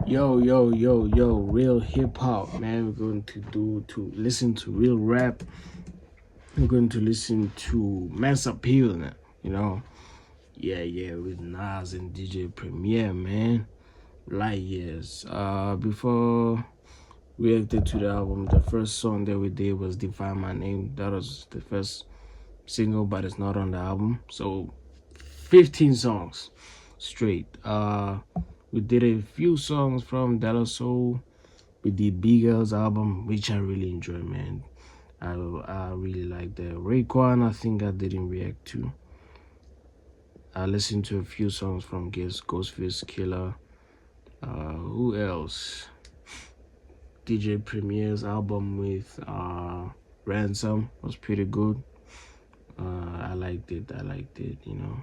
Yo, real hip hop, man. We're going to listen to real rap. We're going to listen to Mass Appeal now, you know. Yeah, with Nas and DJ Premier, man. Light years. Before we reacted to the album, the first song that we did was Define My Name. That was the first single, but it's not on the album. So 15 songs straight. We did a few songs from De La Soul. We did Big L's album, which I really enjoy, man. I really like the Raekwon. I think I didn't react to. I listened to a few songs from Ghostface Killer. Who else? DJ Premier's album with Ransom was pretty good. I liked it, you know.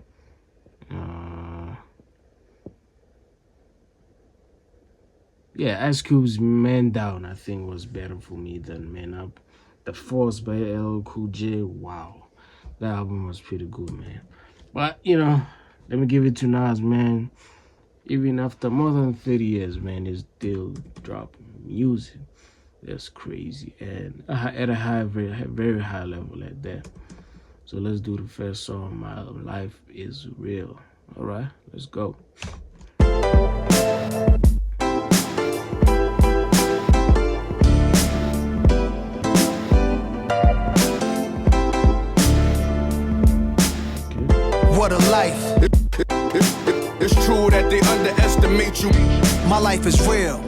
Yeah, Ice Cube's Man Down, I think, was better for me than Man Up. The Force by LL Cool J, wow. That album was pretty good, man. But, you know, let me give it to Nas, man. Even after more than 30 years, man, he's still dropping music. That's crazy. And at a very high level at that. So let's do the first song, My Life Is Real. All right, let's go. What a life. It's true that they underestimate you. My life is real.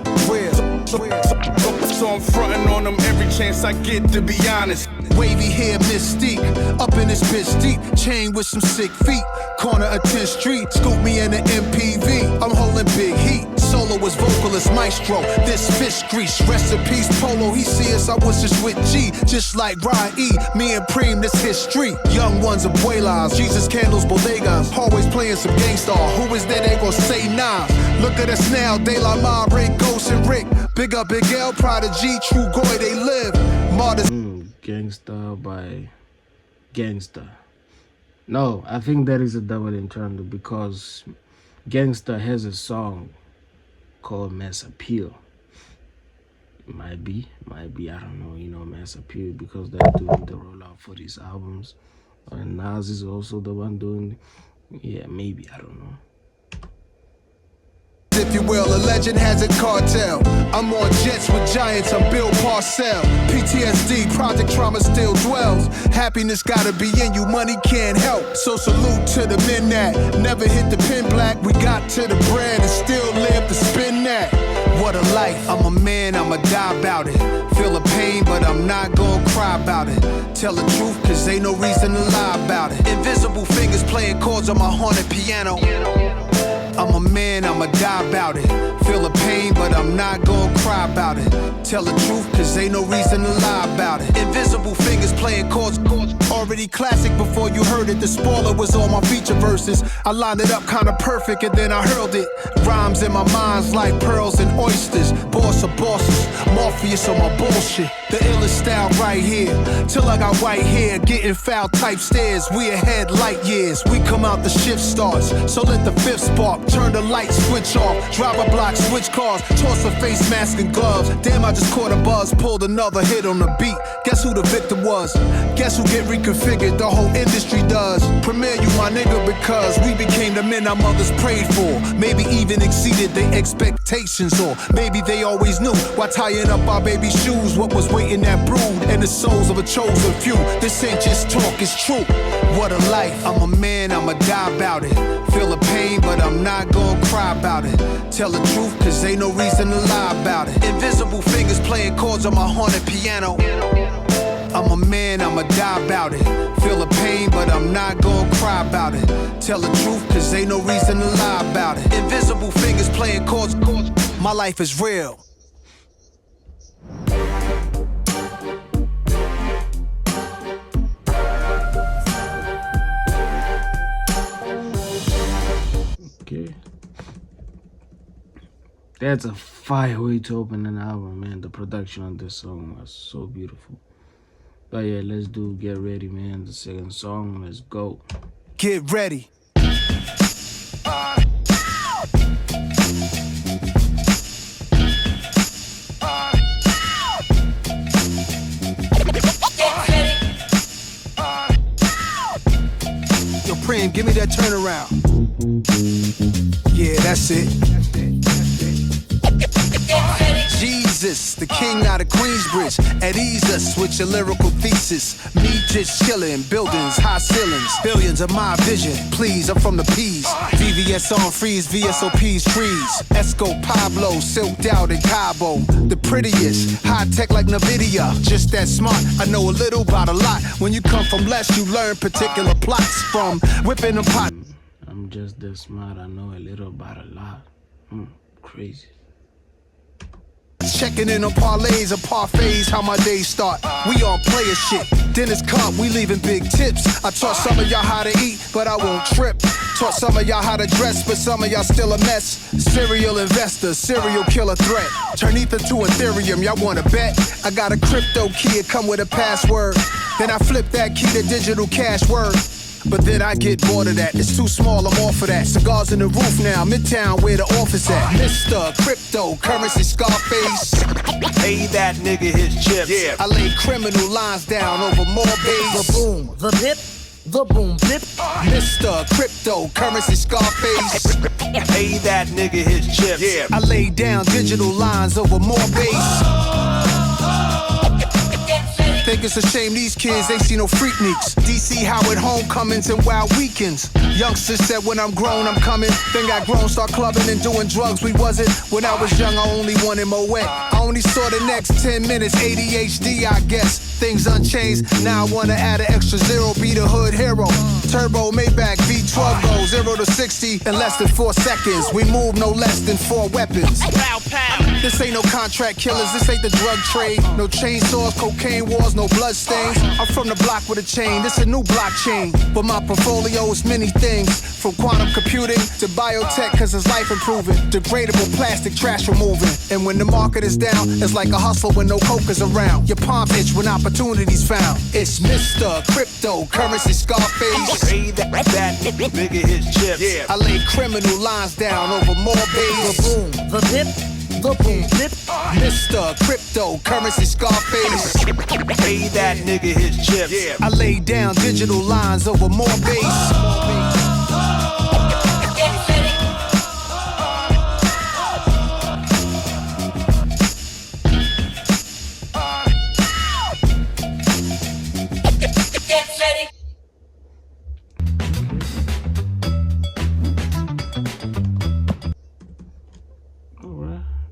So I'm frontin' on them every chance I get, to be honest. Wavy hair, mystique, up in this bitch deep. Chain with some sick feet, corner of 10th Street. Scoop me in the MPV, I'm holding big heat. Solo was vocalist maestro, this fish grease. Rest in peace, Polo, he see us, I was just with G. Just like Ryan E, me and Preem, this history. Young ones, abuelas, Jesus candles, bodegas. Always playing some gangstar, who is there, they gon' say nah. Look at us now, De La Ma, Ray, Ghost and Rick. Big up Big L, Prodigy, True Goy, they live. Martyrs. Gangsta by Gangsta. No, I think that is a double entendre because Gangsta has a song called Mass Appeal. It might be, I don't know, you know, Mass Appeal, because they're doing the rollout for these albums. And Nas is also the one doing, yeah, maybe, I don't know. If you will, a legend has a cartel. I'm on jets with giants, I'm Bill Parcell. PTSD, project trauma still dwells. Happiness gotta be in you, money can't help. So salute to the men that never hit the pin black. We got to the bread and still live to spin that. What a life, I'm a man, I'ma die about it. Feel the pain, but I'm not gonna cry about it. Tell the truth, cause ain't no reason to lie about it. Invisible fingers playing chords on my haunted piano. I'm a man, I'ma die about it. Feel the pain, but I'm not gonna cry about it. Tell the truth, cause ain't no reason to lie about it. Invisible fingers playing chords. Already classic before you heard it. The spoiler was on my feature verses. I lined it up kinda perfect and then I hurled it. Rhymes in my mind's like pearls and oysters. Boss of bosses, Morpheus on my bullshit. The illest style right here. Till I got white hair, getting foul type stares. We ahead light years. We come out, the shift starts. So let the fifth spark. Turn the light switch off. Drive a block, switch cars. Toss a face mask and gloves. Damn, I just caught a buzz. Pulled another hit on the beat. Guess who the victim was? Guess who get reconfigured? The whole industry does. Premier, you my nigga, because we became the men our mothers prayed for. Maybe even exceeded their expectations, or maybe they always knew. Why tying up our baby shoes? What was waiting that brood and the souls of a chosen few? This ain't just talk, it's true. What a life. I'm a man, I'ma die about it. Feel the pain, but I'm not gonna cry about it. Tell the truth, cause ain't no reason to lie about it. Invisible fingers playing chords on my haunted piano. I'm a man, I'ma die about it. Feel the pain, but I'm not gonna cry about it. Tell the truth, cause ain't no reason to lie about it. Invisible fingers playing chords. My life is real. Okay. That's a fire way to open an album, man. The production on this song was so beautiful. But yeah, let's do Get Ready, man. The second song, let's go. Get ready. game, give me that turnaround. Yeah, that's it. Jesus, the king out of Queensbridge. At ease us with your lyrical thesis. Me just chillin', buildings, high ceilings, billions of my vision. Please, I'm from the P's. VVS on freeze, VSOP's trees. Esco Pablo, silked out in Cabo. The prettiest, high tech like NVIDIA. Just that smart, I know a little about a lot. When you come from less, you learn particular plots. From whipping a pot. I'm just that smart, I know a little about a lot. Crazy. Checking in on parlays or parfaits, how my days start. We on player shit. Dinner's cup, we leaving big tips. I taught some of y'all how to eat, but I won't trip. Taught some of y'all how to dress, but some of y'all still a mess. Serial investor, serial killer threat. Turn ether to Ethereum, y'all wanna bet? I got a crypto key, it come with a password. Then I flip that key to digital cash word. But then I get bored of that, it's too small, I'm off of that. Cigars in the roof now, Midtown where the office at. Mr. Cryptocurrency Scarface. Pay that nigga his chips. Yeah. I lay criminal lines down over more bass. The boom, the bip, the boom bip. Mr. Cryptocurrency Scarface. Pay that nigga his chips. Yeah. I lay down digital lines over more bass. Think it's a shame these kids ain't see no freakniks. DC Howard homecomings and wild weekends. Youngsters said when I'm grown I'm coming. Then got grown, start clubbing and doing drugs. We wasn't. When I was young I only wanted Moet. I only saw the next 10 minutes. ADHD I guess. Things unchanged. Now I wanna add an extra zero. Be the hood hero. Turbo Maybach V12 go 0 to 60 in less than 4 seconds. We move no less than 4 weapons. Pow, pow. This ain't no contract killers, this ain't the drug trade. No chainsaws, cocaine wars, no blood stains. I'm from the block with a chain, this a new blockchain. But my portfolio is many things. From quantum computing to biotech, cause it's life improving. Degradable plastic trash removing. And when the market is down, it's like a hustle when no coke is around. Your palm itch when opportunities found. It's Mr. Cryptocurrency Scarface. Pay that nigga his chips. Yeah. I lay criminal lines down over more bass. The boom, the bip, the boom bip. Mr. Cryptocurrency Scarface. Pay that nigga his chips. Yeah. I lay down digital lines over more bass.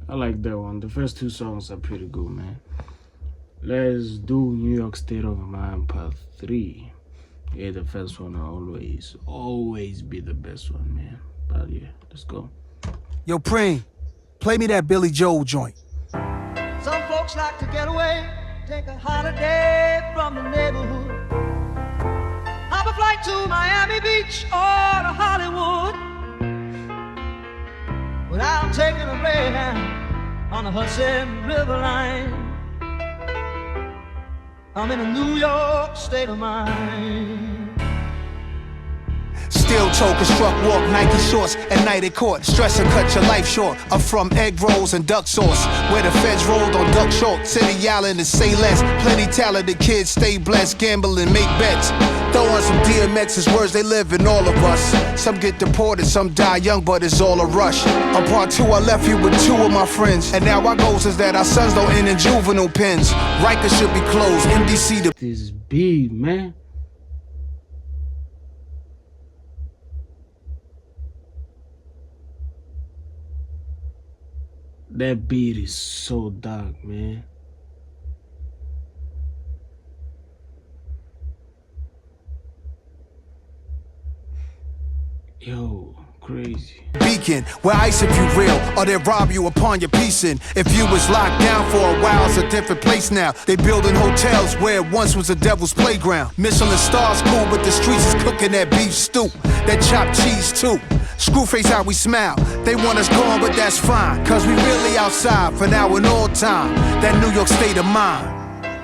I like that one. The first 2 songs are pretty good, man. Let's do New York State of Mind Part 3. Yeah, the first one will always be the best one, man. But yeah, let's go. Yo, Preem, play me that Billy Joel joint. Some folks like to get away, take a holiday from the neighborhood. Hop a flight to Miami Beach or to Hollywood. Without taking a Greyhound on the Hudson River line. I'm in a New York state of mind. Steel toe, construct walk, Nike shorts, at night at court. Stress and cut your life short. I'm from egg rolls and duck sauce, where the feds rolled on duck short. City Island and say less. Plenty talented kids, stay blessed, gamble and make bets. Throw on some DMX's words, they live in all of us. Some get deported, some die young, but it's all a rush. On part 2, I left you with 2 of my friends. And now our goals is that our sons don't end in juvenile pens. Rikers should be closed, MDC to This beat, man. That beat is so dark, man. Yo, crazy. Beacon, where ice if you real, or they rob you upon your piecing. If you was locked down for a while, it's a different place now. They building hotels where it once was a devil's playground. Michelin stars cool, but the streets is cooking that beef stew, that chopped cheese too. Screwface how we smile. They want us gone, but that's fine, cause we really outside for now and all time. That New York state of mind.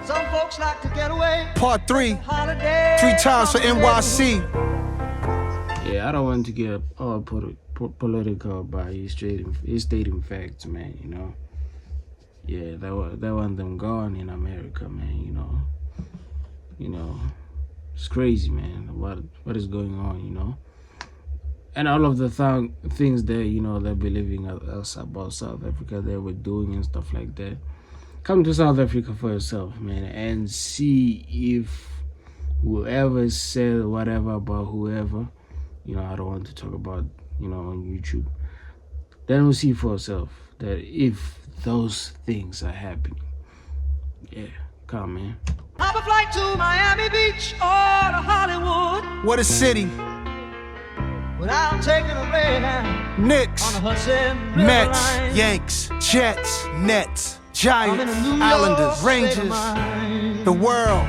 Some folks like to get away. Part 3, Holiday 3 times for NYC. Yeah, I don't want to get all political, but he's stating facts, man, you know. Yeah, they want them gone in America, man, you know. It's crazy, man. What is going on, you know? And all of the things that, you know, they're believing us about South Africa, they were doing and stuff like that. Come to South Africa for yourself, man, and see if whoever said whatever about whoever, you know, I don't want to talk about, you know, on YouTube. Then we'll see for yourself that if those things are happening. Yeah, come, man. Hop a flight to Miami Beach or to Hollywood What a city. without taking a Greyhound Knicks, on the Hudson River Mets, line. Yanks, Jets, Nets, I'm in Giants, a New York Islanders, state of Rangers, mind. the world.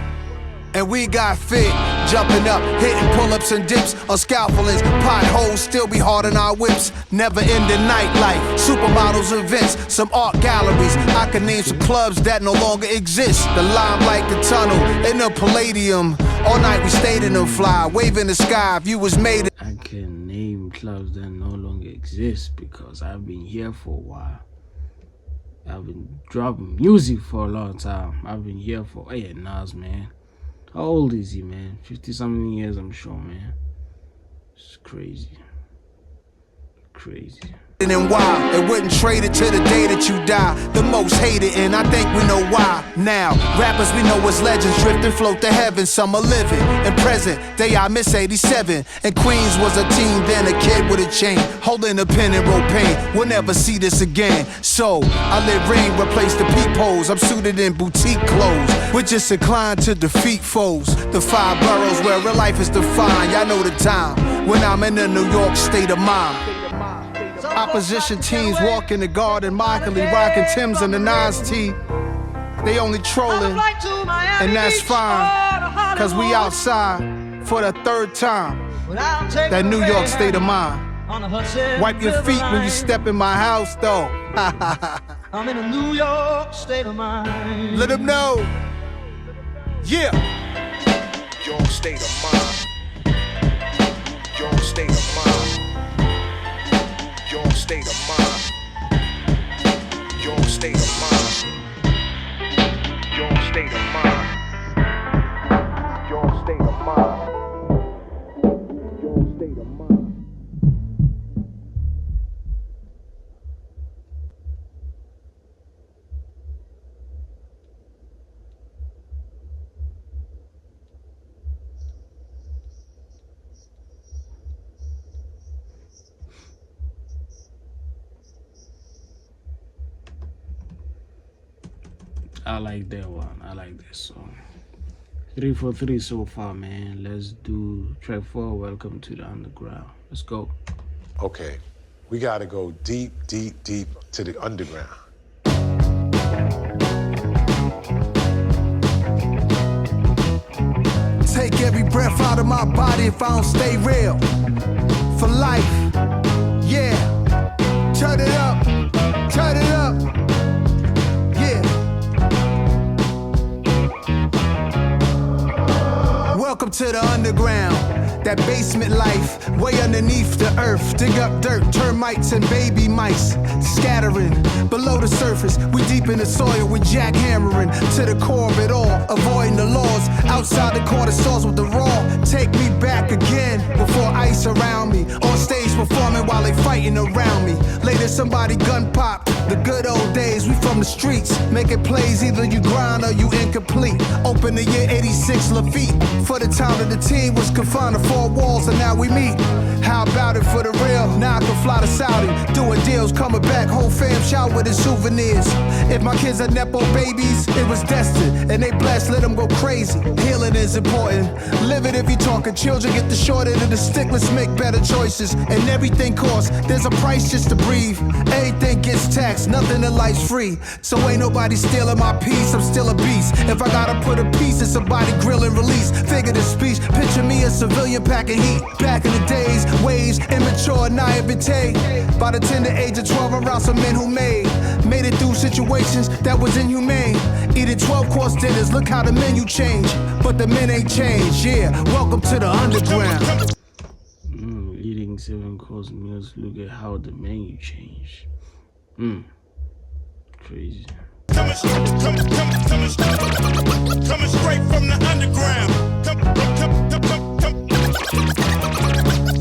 And we got fit, jumping up, hitting pull-ups and dips on scaffoldings, potholes still be hard in our whips. Never ending nightlife, supermodels events, some art galleries. I can name some clubs that no longer exist. The Limelight, the Tunnel, and the Palladium. All night we stayed in them fly, wave in the sky. View was made. I can name clubs that no longer exist because I've been here for a while. I've been dropping music for a long time. I've been here for, hey, Nas, man. How old is he, man? 50-something years, I'm sure, man. It's crazy. Crazy. And why it wouldn't trade it to the day that you die. The most hated, and I think we know why. Now, rappers we know as legends drift and float to heaven. Some are living and present. They I miss 87. And Queens was a teen, then a kid with a chain, holding a pen and wrote pain. We'll never see this again. So I let rain replace the peepholes. I'm suited in boutique clothes. We're just inclined to defeat foes. The 5 boroughs where real life is defined. Y'all know the time when I'm in a New York state of mind. Opposition teams walk in the garden, mockingly rocking Timbs and the Nas T. They only trolling, and that's fine, cause we outside for the 3rd time. That New York state of mind. Wipe your feet when you step in my house, though. I'm in a New York state of mind. Let them know. Yeah. Your state of mind. Your state of mind. Your state of mind. Your state of mind. Your state of mind. Your state of mind. Your state of mind. I like that one. I like that song. 3 for 3 so far, man. Let's do track 4. Welcome to the underground. Let's go. Okay, we gotta go deep, deep, deep to the underground. Take every breath out of my body if I don't stay real. For life, yeah. Turn it up, turn it up, yeah. Welcome to the underground. That basement life, way underneath the earth. Dig up dirt, termites and baby mice scattering below the surface. We deep in the soil with jackhammering to the core of it all, avoiding the laws. Outside the corner stores with the raw. Take me back again before ice around me. On stage performing while they fighting around me. Later somebody gun pop. The good old days, we from the streets. Making plays, either you grind or you incomplete. Open the year 86 Lafitte. For the time that the team was confined to 4 walls and now we meet. How about it for the real? Now I can fly to Saudi, doing deals, coming back, whole fam shout with his souvenirs. If my kids are Nepo babies, it was destined, and they blessed, let them go crazy. Healing is important. Live it if you talking children, get the short end of the stick, let's make better choices. And everything costs, there's a price just to breathe. Everything gets taxed, nothing in life's free. So ain't nobody stealing my peace, I'm still a beast. If I gotta put a piece in somebody grill and release, figure the speech, picture me a civilian packing heat. Back in the days, waves, immature, naivete. By the tender age of 12, around some men who made it through situations that was inhumane. Eating 12-course dinners, look how the menu changed. But the men ain't changed, yeah. Welcome to the underground. Eating 7-course meals, look at how the menu changed. Crazy. Coming straight from the underground.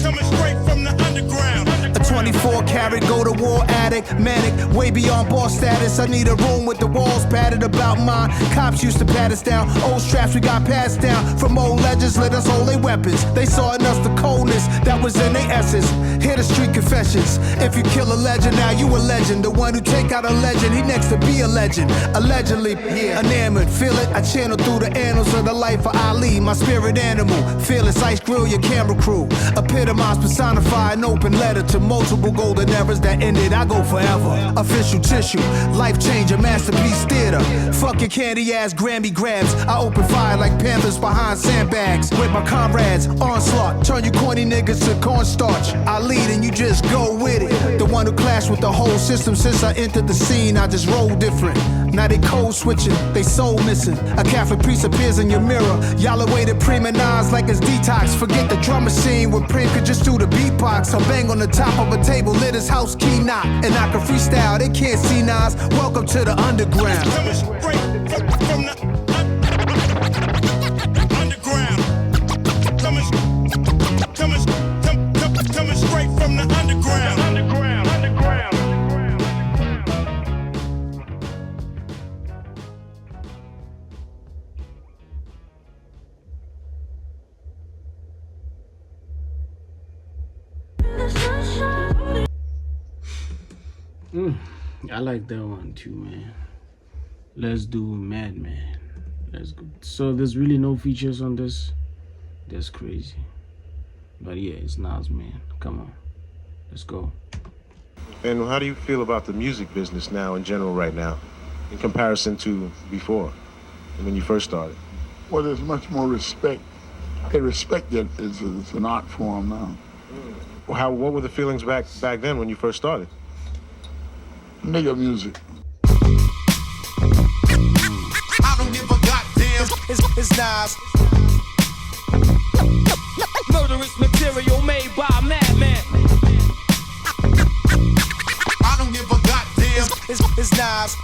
Coming straight from the underground. A 24 karat go to war addict, manic, way beyond boss status. I need a room with the walls padded about mine. Cops used to pat us down. Old straps we got passed down from old legends. Let us hold their weapons. They saw in us the coldness that was in their essence. Hear the street confessions. If you kill a legend, now you a legend. The one who take out a legend, he next to be a legend. Allegedly, yeah, enamored, feel it. I channel through the annals of the life of Ali, my spirit animal. Fearless ice grill, your camera crew. Epitomize, personify an open letter to multiple golden eras that ended. I go forever. Official tissue, life changer, masterpiece theater. Fuck your candy ass Grammy grabs. I open fire like panthers behind sandbags. With my comrades, onslaught. Turn you corny niggas to cornstarch. I lead and you just go with it. The one who clashed with the whole system since I entered the scene. I just roll different. Now they code switching, they soul missing. A Catholic priest appears in your mirror. Y'all awaited premonized like it's detox. Forget the drum machine where Prim could just do the beatbox. I bang on the top of a table, lit his house key knock. And I can freestyle, they can't see Nas. Welcome to the underground. Coming straight from the underground. Coming straight from the underground. I like that one too, man. Let's do Madman. Let's go. So there's really no features on this. That's crazy. But yeah, it's Nas, man. Come on. Let's go. And how do you feel about the music business now in general right now, in comparison to before, when you first started? Well, there's much more respect. They respect it as an art form now. Well, what were the feelings back then when you first started? Nigga music. I don't give a goddamn. It's Nas. Murderous material made by a madman. I don't give a goddamn. It's Nas.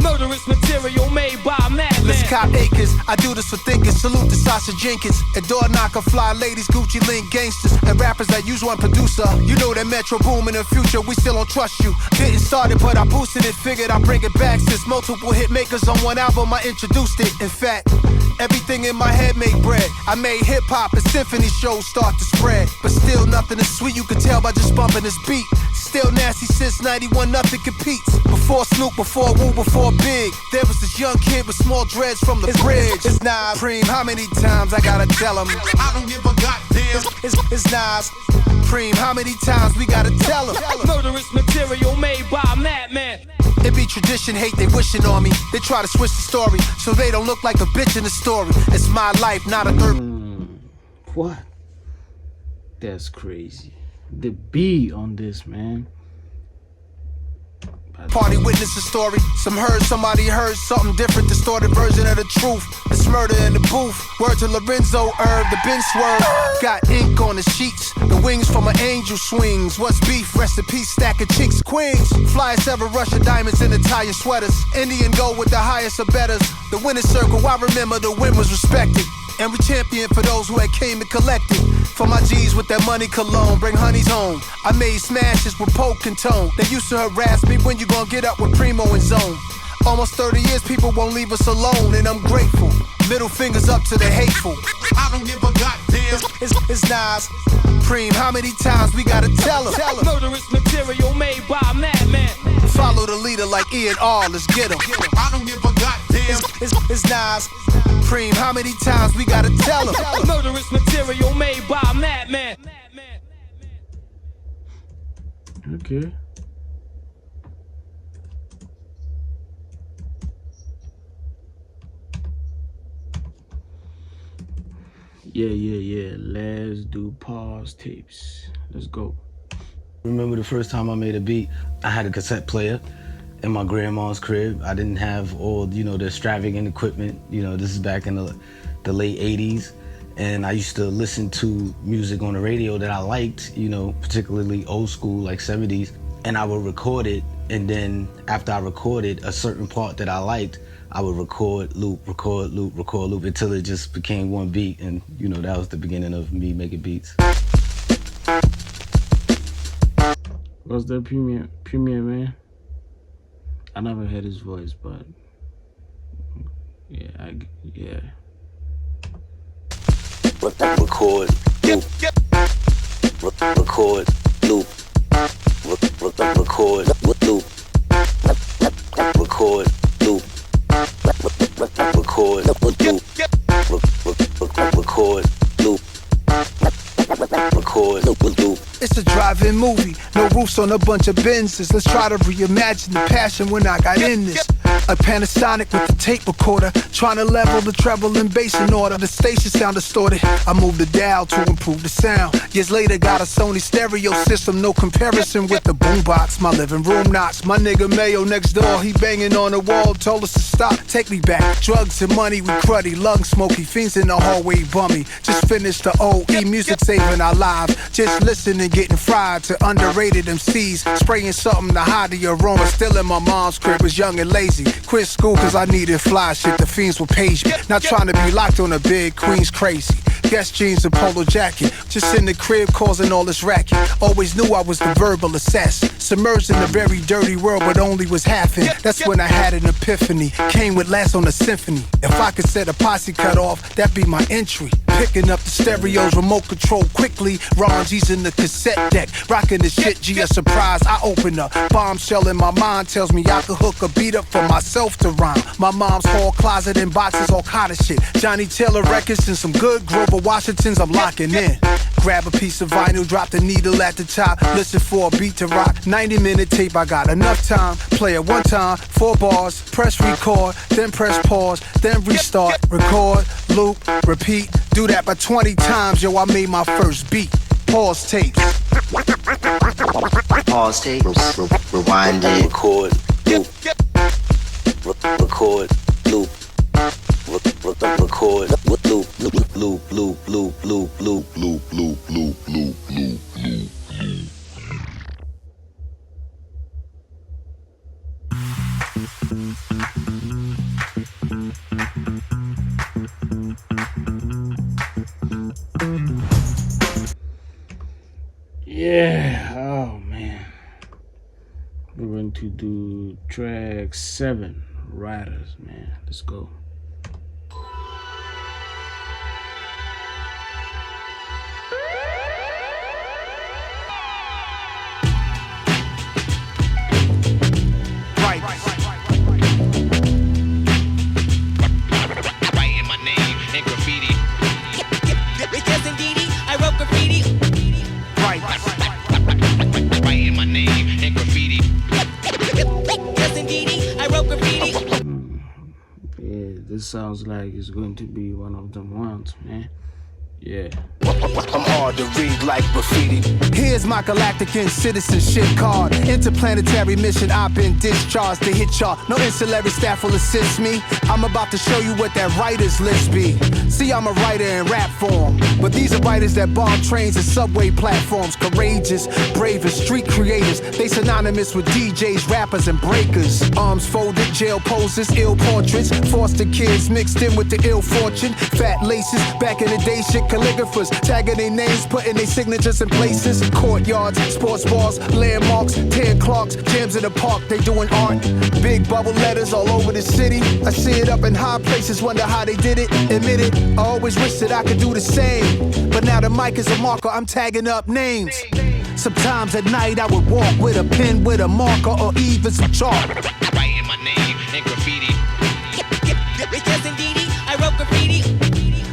Murderous material made by a madman. Let's cop acres. I do this for thinkers. Salute to Sasha Jenkins. And door knocker, fly ladies, Gucci link gangsters. And rappers that use one producer. You know that Metro boom in the future. We still don't trust you. Didn't start it, but I boosted it. Figured I'd bring it back. Since multiple hit makers on one album, I introduced it. In fact, everything in my head make bread. I made hip hop and symphony shows start to spread. But still nothing is sweet. You can tell by just bumping this beat. Still nasty since 91, nothing competes. Before Snoop, before Wu, before Big, there was this young kid with small dreads from the bridge. It's Nas. Preem, how many times I gotta tell him? I don't give a goddamn. It's Nas. Preem, how many times we gotta tell him? Murderous material made by a madman. It be tradition, hate, they wishing on me. They try to switch the story so they don't look like a bitch in the story. It's my life, not a third. What? That's crazy. The beat on this, man. Party witness the story. Some heard, somebody heard something different. Distorted version of the truth. It's murder in the booth. Word to Lorenzo Herb, the bin swerve. Got ink on the sheets. The wings from an angel swings. What's beef? Rest in peace, stack of chicks, queens. Flyest ever, Russian diamonds in Italian sweaters. Indian gold with the highest of betters. The winner's circle, I remember the win was respected. And we champion for those who had came and collected. For my G's with that money cologne, bring honeys home. I made smashes with poke and tone. They used to harass me, when you gon' get up with Primo and Zone. Almost 30 years, people won't leave us alone, and I'm grateful. Middle fingers up to the hateful. I don't give a goddamn. It's Nas. Preem, how many times we gotta tell him? Murderous material made by a madman. Follow the leader like E and R, let's get him. I don't give a goddamn. It's Nas. Preem, how many times we gotta tell him? Murderous material made by a madman. Okay. Yeah. Let's do pause tapes. Let's go. Remember the first time I made a beat, I had a cassette player in my grandma's crib. I didn't have all, the extravagant equipment. This is back in the late 80s. And I used to listen to music on the radio that I liked, particularly old school, like 70s. and I would record it, and then after I recorded a certain part that I liked, I would record, loop, until it just became one beat, and that was the beginning of me making beats. What's that Premier man? I never heard his voice, but yeah. Record, loop, record, loop, record, loop, record, loop, record, loop, record, loop. It's a drive-in movie, no roofs on a bunch of Benzes. Let's try to reimagine the passion when I got in this. A Panasonic with the tape recorder, trying to level the treble and bass in order. The station sound distorted, I moved the dial to improve the sound. Years later got a Sony stereo system, no comparison with the boombox. My living room knocks, my nigga Mayo next door, he banging on the wall, told us to stop, take me back. Drugs and money, we cruddy, lung smoky, fiends in the hallway bummy. Just finished the OE, music saving our lives. Just listening, getting fried to underrated MCs, spraying something to hide the aroma. Still in my mom's crib, was young and lazy. Quit school cause I needed fly shit, the fiends would page me. Not trying to be locked on a big Queen's crazy. Guess jeans and polo jacket, just in the crib causing all this racket. Always knew I was the verbal assassin, submerged in a very dirty world but only was half in. That's when I had an epiphany, came with last on the symphony. If I could set a posse cut off, that'd be my entry. Picking up the stereos, remote control quickly. Ron G's in the cassette deck, rocking the shit, G a surprise. I open up, bombshell in my mind tells me I could hook a beat up for myself to rhyme. My mom's hall closet and boxes, all kind of shit. Johnny Taylor records and some good Grover Washingtons I'm locking in. Grab a piece of vinyl, drop the needle at the top, listen for a beat to rock. 90-minute tape, I got enough time. Play it one time, 4 bars, press record, then press pause, then restart. Record, loop, repeat, do that by 20 times, yo, I made my first beat. Pause tapes. Pause tapes. Rewind it. Record, loop. Record, loop. Record, loop. Yeah, oh man. We're going to do track 7, Riders, man. Let's go. This sounds like it's going to be one of them ones, man. Yeah. I'm hard to read like graffiti. Here's my galactic citizenship card. Interplanetary mission, I've been discharged to hit y'all. No ancillary staff will assist me. I'm about to show you what that writer's list be. See, I'm a writer in rap form, but these are writers that bomb trains and subway platforms. Courageous, brave and street creators. They synonymous with DJs, rappers and breakers. Arms folded, jail poses, ill portraits. Foster kids mixed in with the ill fortune. Fat laces, back in the day shit. Calligraphers tagging their names, putting their signatures in places. Courtyards, sports bars, landmarks, 10 clocks, jams in the park, they doing art. Big bubble letters all over the city. I see it up in high places, wonder how they did it. Admit it, I always wish that I could do the same. But now the mic is a marker, I'm tagging up names. Sometimes at night I would walk with a pen, with a marker, or even some chalk. Writing my name in graffiti. Yes, indeed, I wrote graffiti.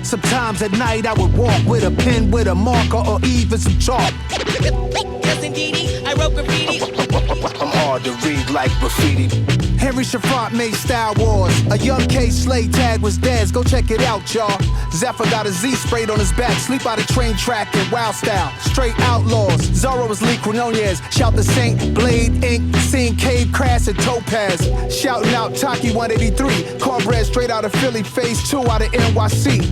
Sometimes at night I would walk with a pen, with a marker, or even some chalk. Yes, indeed, I wrote graffiti. I'm hard to read like graffiti. Henry Chavant made Star Wars. A young K Slay tag was Dez. Go check it out, y'all. Zephyr got a Z sprayed on his back. Sleep out a train track in wild style. Straight outlaws. Zorro was Lee Quinonez. Shout the Saint, Blade, Ink, Seen Cave, Crass, and Topaz. Shouting out Taki 183. Cornbread straight out of Philly. Phase 2 out of NYC.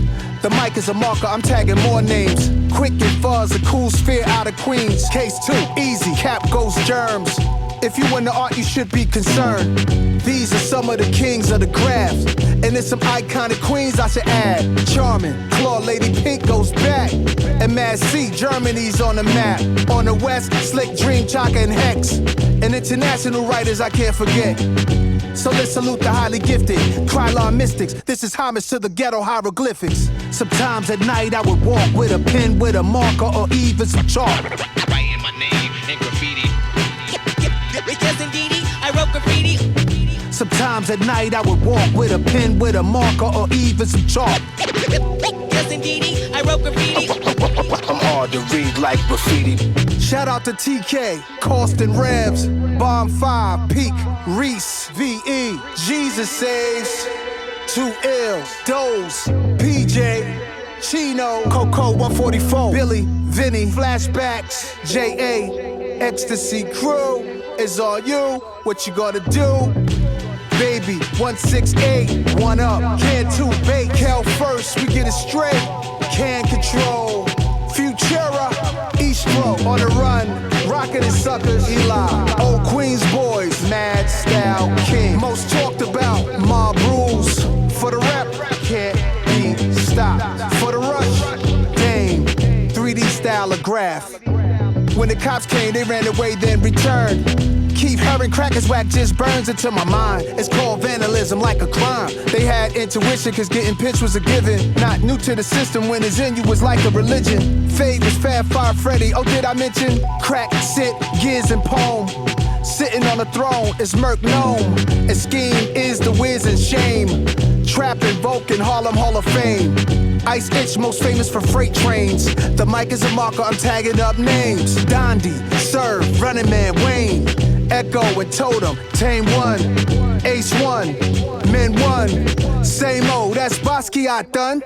The mic is a marker, I'm tagging more names. Quick and Fuzz, a cool sphere out of Queens. Case 2, easy, Cap Ghost Germs. If you into art, you should be concerned. These are some of the kings of the craft. And there's some iconic queens I should add. Charming, Claw, Lady Pink goes back. And Mad C, Germany's on the map. On the west, Slick Dream, Chaka and Hex. And international writers I can't forget. So let's salute the highly gifted Krylon mystics. This is homage to the ghetto hieroglyphics. Sometimes at night I would walk with a pen, with a marker, or even some chalk. Writing my name in graffiti. Yes, indeed, I wrote graffiti. Sometimes at night I would walk with a pen, with a marker, or even some chalk. Yes, indeed, I wrote graffiti. I'm hard to read like graffiti. Shout out to TK, Costin Rebs, Bomb 5, Peak, Reese, VE, Jesus Saves, 2 Ill, Doze, PJ, Chino, Coco 144, Billy, Vinny, Flashbacks, JA, Ecstasy Crew, is all you, what you gonna do? Baby, 168, 1 up, Can 2 bait, Cal first, we get it straight, Can control, Futura, Eastro, on the run, Rockin' and Suckers, Eli, Old Queens Boys, Mad Style King, most talked about, Mob Rules, for the rap, can't be stopped, for the rush, Dame, 3D stylograph. When the cops came, they ran away, then returned. Keep hearing crackers whack just burns into my mind. It's called vandalism, like a crime. They had intuition, cause getting pitched was a given. Not new to the system, when it's in you was like a religion. Fade was Fab Fire Freddy, oh did I mention? Crack, sit, gears and poem. Sitting on the throne is Merc Gnome. And scheme is the whiz and shame. Trap invoking Harlem Hall of Fame. Ice Itch, most famous for freight trains. The mic is a marker, I'm tagging up names. Dondi, Serve, Running Man, Wayne. Echo and Totem, Tame 1, Ace 1, Men 1. Same old, that's Basquiat done.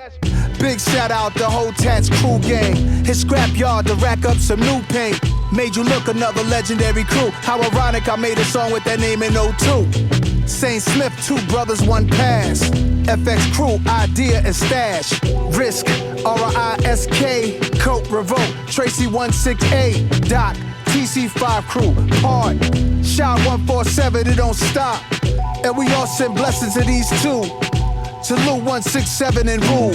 Big shout out the whole Tats crew gang. His scrapyard to rack up some new paint. Made you look another legendary crew. How ironic I made a song with that name in 02. Saint Smith, 2 brothers, 1 pass. FX crew, idea and stash. Risk, R-I-S-K, Cope, Revolt, Tracy 168, Doc, TC5 crew, Hard, Shot 147, it don't stop. And we all send blessings to these 2. Salute 167 and rule.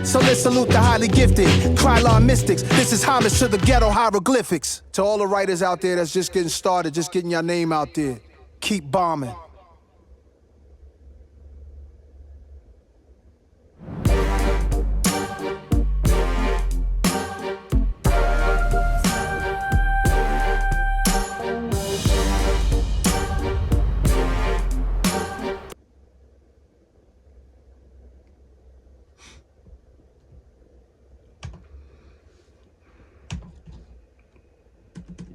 So let's salute the highly gifted Krylon mystics. This is homage to the ghetto hieroglyphics. To all the writers out there that's just getting started, just getting your name out there. Keep bombing.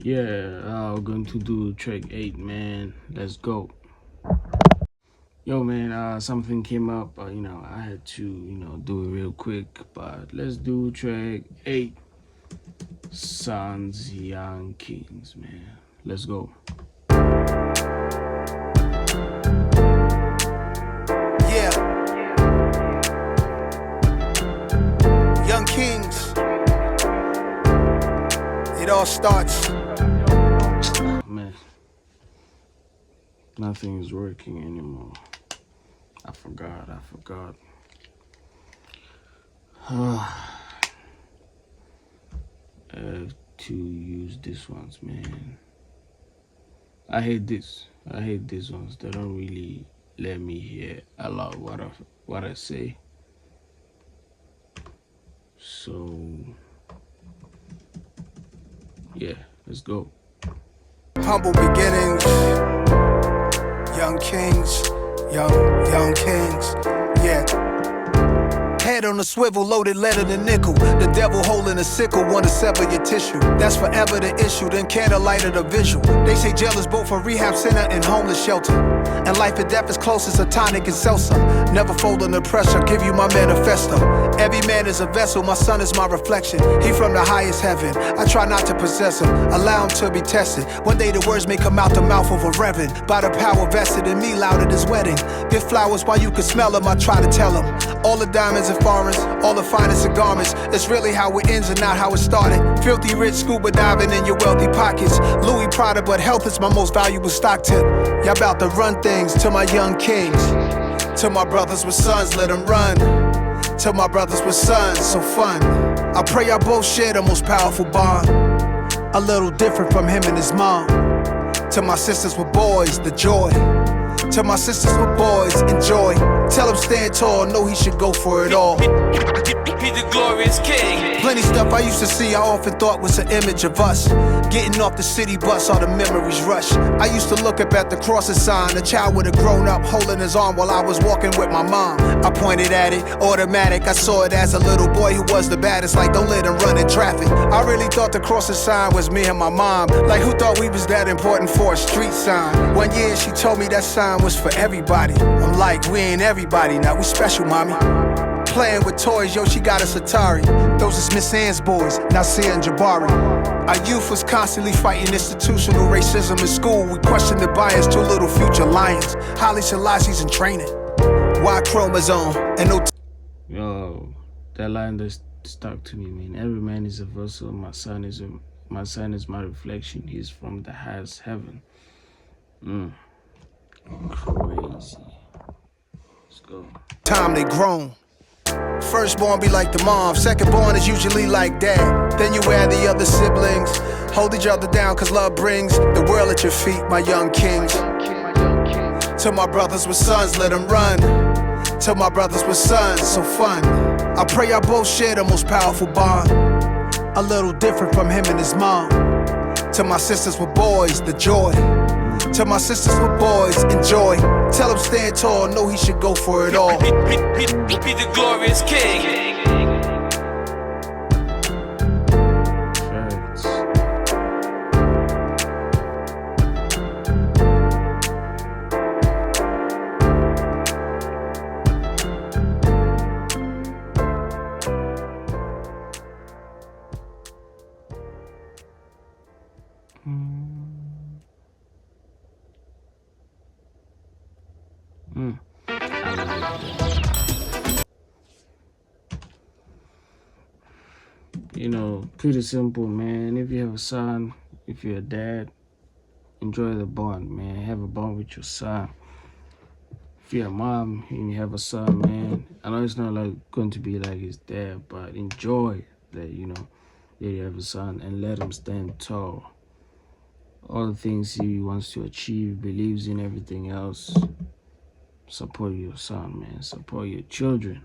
Yeah, we're going to do track 8, man. Let's go. Yo, man, something came up, I had to, do it real quick, but let's do track 8. Sons, Young Kings, man. Let's go. Yeah. Young Kings. It all starts. Man, nothing is working anymore. I forgot. I have to use this ones, man. I hate these ones. They don't really let me hear a lot what I say. So yeah, let's go. Humble beginnings, young kings, young kings, yeah. Head on a swivel, loaded lead in a nickel. The devil holding a sickle, wanna sever your tissue. That's forever the issue, then candlelight of the visual. They say jail is both a rehab center and homeless shelter. And life and death is close as a tonic and seltzer. Never fold under pressure, give you my manifesto. Every man is a vessel, my son is my reflection. He from the highest heaven, I try not to possess him. Allow him to be tested. One day the words may come out the mouth of a reverend. By the power vested in me, loud at his wedding. Give flowers while you can smell them, I try to tell him. All the diamonds and foreigns, all the finest of garments. It's really how it ends and not how it started. Filthy rich scuba diving in your wealthy pockets. Louis Prada, but health is my most valuable stock tip. Y'all about to run things to my young kings. To my brothers with sons, let them run. To my brothers with sons, so fun. I pray y'all both share the most powerful bond. A little different from him and his mom. To my sisters with boys, the joy. To my sisters with boys, enjoy. Tell him stand tall, know he should go for it all. He's the glorious king. Plenty stuff I used to see I often thought was an image of us. Getting off the city bus, all the memories rush. I used to look up at the crosses sign. A child would have grown up holding his arm while I was walking with my mom. I pointed at it, automatic. I saw it as a little boy who was the baddest. Like, don't let him run in traffic. I really thought the crosses sign was me and my mom. Like, who thought we was that important for a street sign? One year she told me that sign was for everybody. I'm like, we ain't everybody now, we special, mommy. Playing with toys, yo, she got us Atari. Those is Miss Ann's boys, Nasir and Jabari. Our youth was constantly fighting institutional racism in school. We questioned the bias, two little future lions. Haile Selassie's in training. Y chromosome and no. Yo, that line that stuck to me, man. Every man is a vessel. My son is my reflection. He's from the highest heaven. Crazy. Let's go. Time they grown. Firstborn be like the mom, secondborn is usually like dad. Then you add the other siblings. Hold each other down cause love brings the world at your feet, my young kings. To my brothers with sons, let them run. To my brothers with sons, so fun. I pray y'all both share the most powerful bond. A little different from him and his mom. To my sisters with boys, the joy. To my sisters with boys, enjoy. Tell him stand tall, know he should go for it all. He's the glorious king. Facts. You know, pretty simple, man. If you have a son, if you're a dad, enjoy the bond, man. Have a bond with your son. If you're a mom and you have a son, man, I know it's not like going to be like his dad, but enjoy that, you know, that you have a son and let him stand tall. All the things he wants to achieve, believes in everything else. Support your son, man. Support your children.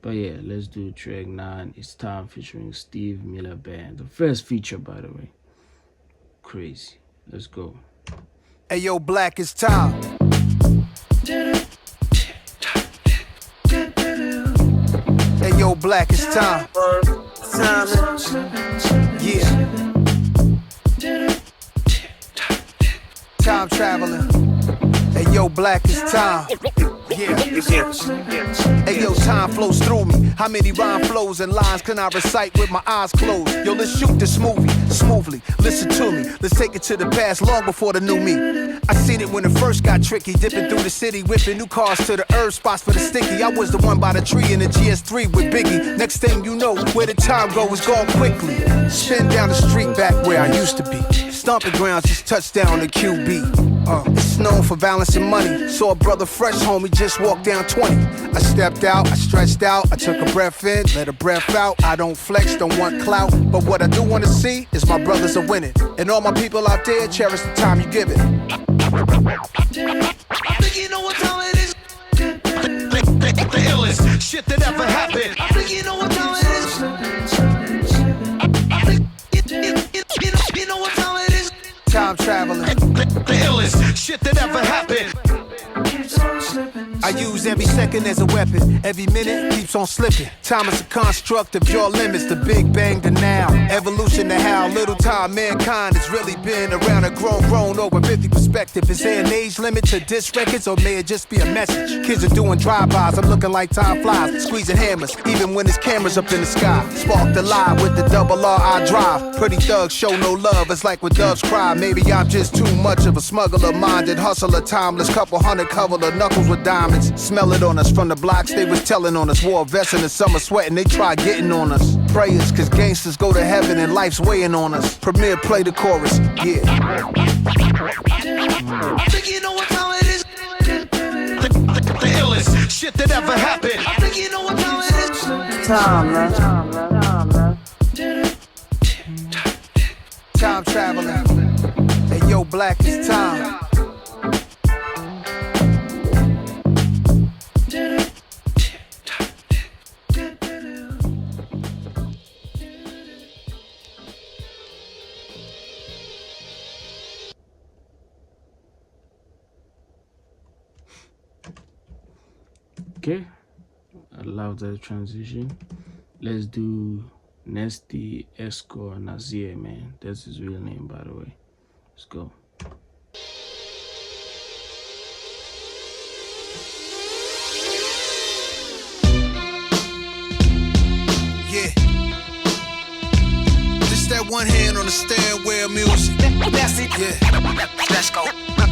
But yeah, let's do track 9. It's Time featuring Steve Miller Band. The first feature, by the way. Crazy. Let's go. Hey yo, Black, it's time. Hey yo, Black, it's time. Yeah. Time traveling. Hey yo, Black, it's time. Yeah. Hey yo, time flows through me. How many rhyme flows and lines can I recite with my eyes closed? Yo, let's shoot this movie smoothly. Listen to me. Let's take it to the past long before the new me. I seen it when it first got tricky. Dipping through the city, whipping new cars to the herb spots for the sticky. I was the one by the tree in the GS3 with Biggie. Next thing you know, where the time go is gone quickly. Spin down the street back where I used to be. Stomping grounds, just touchdown to QB. It's known for balancing money. Saw a brother fresh homie just walked down 20. I stepped out, I stretched out, I took a breath in, let a breath out. I don't flex, don't want clout, but what I do want to see is my brothers are winning. And all my people out there, cherish the time you give it. I think you know what time it is. The illest shit that ever happened. I think you know what time it is. I think you know what time it is. Time traveling. The illest shit that ever happened. I use every second as a weapon. Every minute keeps on slipping. Time is a construct of your limits. The Big Bang to now. Evolution to how little time mankind has really been around a grown over 50 perspective. Is there an age limit to disc records or may it just be a message? Kids are doing drive-bys. I'm looking like time flies. Squeezing hammers even when there's cameras up in the sky. Spark the lie with the double R I drive. Pretty thugs show no love. It's like when doves cry. Maybe I'm just too much of a smuggler minded hustler. Timeless couple hundred cover the knuckles with diamonds. diamonds. Smell it on us from the blocks, they was telling on us. Wore a vest in the summer sweating, they tried getting on us. Prayers, cause gangsters go to heaven and life's weighing on us. Premier, play the chorus, yeah. I think you know what time it is. The illest shit that ever happened. I think you know what time it is. Time, man. Time traveling. Hey, yo, Black, it's time. Okay, I love that transition. Let's do Nasty Esco Nazir, man. That's his real name, by the way. Let's go. Yeah. This that one hand on the stairwell music. That's it. Yeah. Let's go.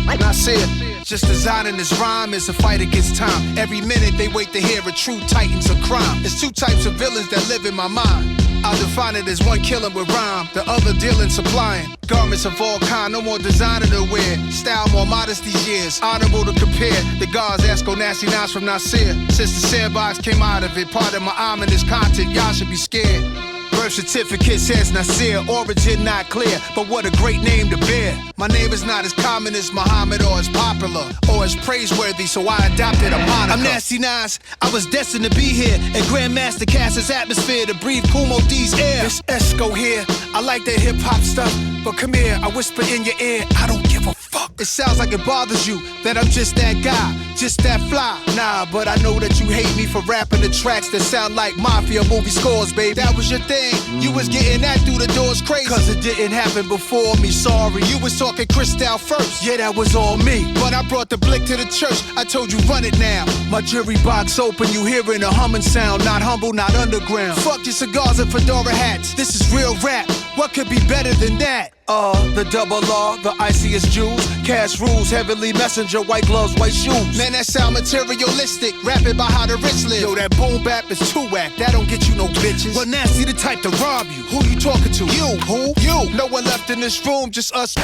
Nasir, just designing this rhyme is a fight against time. Every minute they wait to hear a true titan's of crime. There's two types of villains that live in my mind. I'll define it as one killing with rhyme, the other dealing, supplying garments of all kind, no more designer to wear. Style more modest these years, honorable to compare. The gods ask go nasty nice from Nasir. Since the sandbox came out of it, part of my ominous content, y'all should be scared. Birth certificate says Nasir, origin not clear, but what a great name to bear. My name is not as common as Muhammad or as popular or as praiseworthy, so I adopted a moniker. I'm Nasty Nas, I was destined to be here in Grandmaster Cass's atmosphere to breathe Kumo D's air. It's Esco here, I like that hip hop stuff, but come here, I whisper in your ear, I don't give a fuck. It sounds like it bothers you that I'm just that guy, just that fly. Nah, but I know that you hate me for rapping the tracks that sound like mafia movie scores, baby. That was your thing. You was getting that through the doors crazy. Cause it didn't happen before me, sorry. You was talking Cristal first, yeah, that was all me. But I brought the blick to the church, I told you run it now. My jury box open, you hearing a humming sound. Not humble, not underground. Fuck your cigars and fedora hats, this is real rap. What could be better than that? The double law, the iciest Jews. Cash rules, heavenly messenger, white gloves, white shoes. Man, that sound materialistic, rapping about how the rich live. Yo, that boom bap is too whack, that don't get you no bitches. Well, Nasty the type to rob you. Who you talking to? You, who? You. No one left in this room, just us. The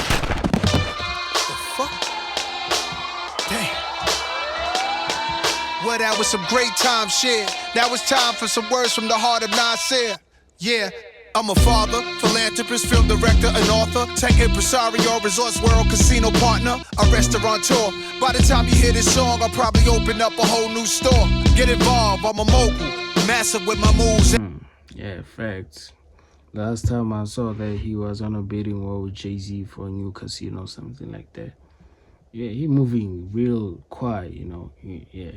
fuck? Damn. Well, that was some great time shared. Now it's time for some words from the heart of Nasir. Yeah. I'm a father, philanthropist, film director, and author, tech impresario, resorts world casino partner, a restaurateur. By the time you hear this song, I'll probably open up a whole new store. Get involved, I'm a mogul, massive with my moves. Yeah, facts. Last time I saw that he was on a bidding war with Jay-Z for a new casino, something like that. Yeah, he moving real quiet, you know. Yeah.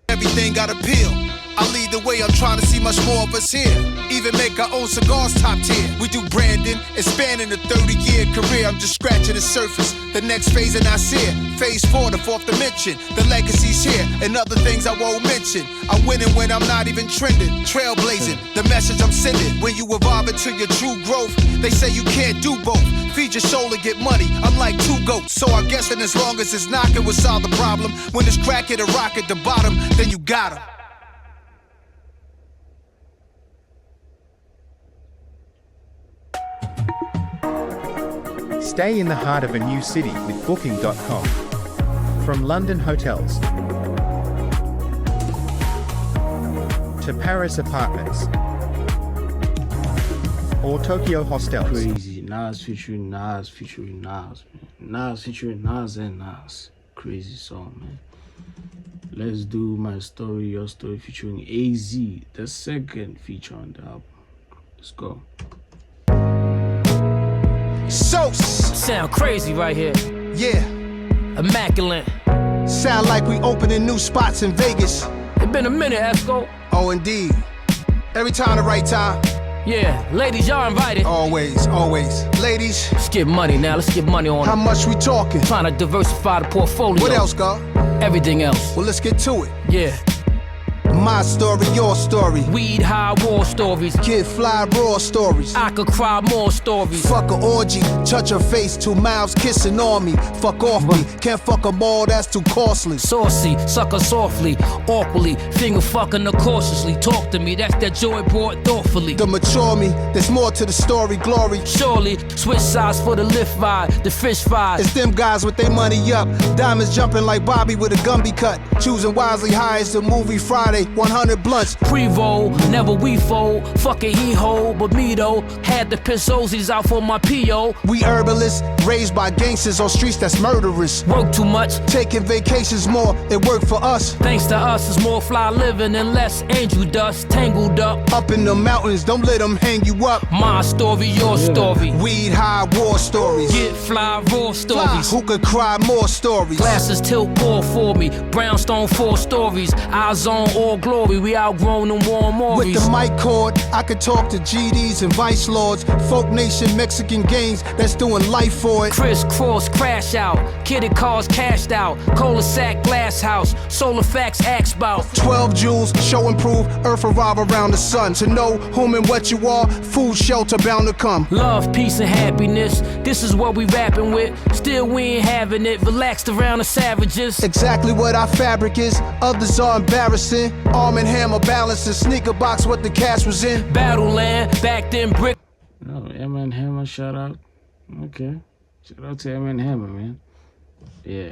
Everything got appeal. I lead the way, I'm trying to see much more of us here. Even make our own cigars top tier. We do branding, expanding a 30-year career. I'm just scratching the surface. The next phase in Nasir, phase 4, the 4th dimension. The legacy's here, and other things I won't mention. I'm winning when I'm not even trending. Trailblazing, the message I'm sending. When you evolve into your true growth, they say you can't do both. Feed your soul and get money, I'm like two goats. So I guess that as long as it's knocking, we'll solve the problem. When it's crack at a rock at the bottom, then you got 'em. Stay in the heart of a new city with Booking.com. From London hotels to Paris apartments or Tokyo hostels. Crazy. Nas featuring Nas, man. Nas featuring Nas and Nas. Crazy song, man. Let's do My Story, Your Story featuring AZ, the second feature on the album. Let's go. So sound crazy right here. Yeah. Immaculate. Sound like we opening new spots in Vegas. It's been a minute, Esco. Oh, indeed. Every time the right time. Yeah, ladies, y'all invited. Always. Ladies. Let's get money now. Let's get money on. How much we talking? Trying to diversify the portfolio. What else, God? Everything else. Well, let's get to it. Yeah. My story, your story. Weed high war stories. Kid fly raw stories. I could cry more stories. Fuck a orgy, touch her face, 2 mouths kissing on me. Fuck off me, can't fuck 'em all, that's too costly. Saucy, sucker softly, awkwardly, finger fucking her cautiously. Talk to me, that's that joy brought thoughtfully. The mature me, there's more to the story, glory. Surely, switch sides for the lift ride, the fish fry. It's them guys with their money up, diamonds jumping like Bobby with a Gumby cut. Choosing wisely high as the movie Friday, 100 blunts. Pre-roll, never we fold, fuck it he hold, but me though, had the piss Ozies out for my P.O. We herbalists, raised by gangsters on streets that's murderous. Work too much, taking vacations more, it worked for us. Thanks to us, it's more fly living and less angel dust, tangled up. Up in the mountains, don't let them hang you up. My story, your story. Weed high war stories. Get fly raw stories. Who could cry more stories? Glasses tilt pour for me, brownstone 4 stories. Eyes on all glory, we outgrown them warm Mauries. With the mic cord, I could talk to GDs and vice lords. Folk nation, Mexican gangs that's doing life for it. Crisscross, crash out, kidded cars cashed out. Cul-de-sac, glass house, solar facts asked about. 12 jewels, show and prove, earth revolve around the sun. To know whom and what you are, food, shelter bound to come. Love, peace, and happiness, this is what we rapping with. Still we ain't having it, relaxed around the savages. Exactly what our fabric is, others are embarrassing. Arm and hammer balancing, sneaker box what the cash was in. Battleland, back then brick. Oh, M&M Hammer, shout out. Okay. Shout out to M&M Hammer, man. Yeah.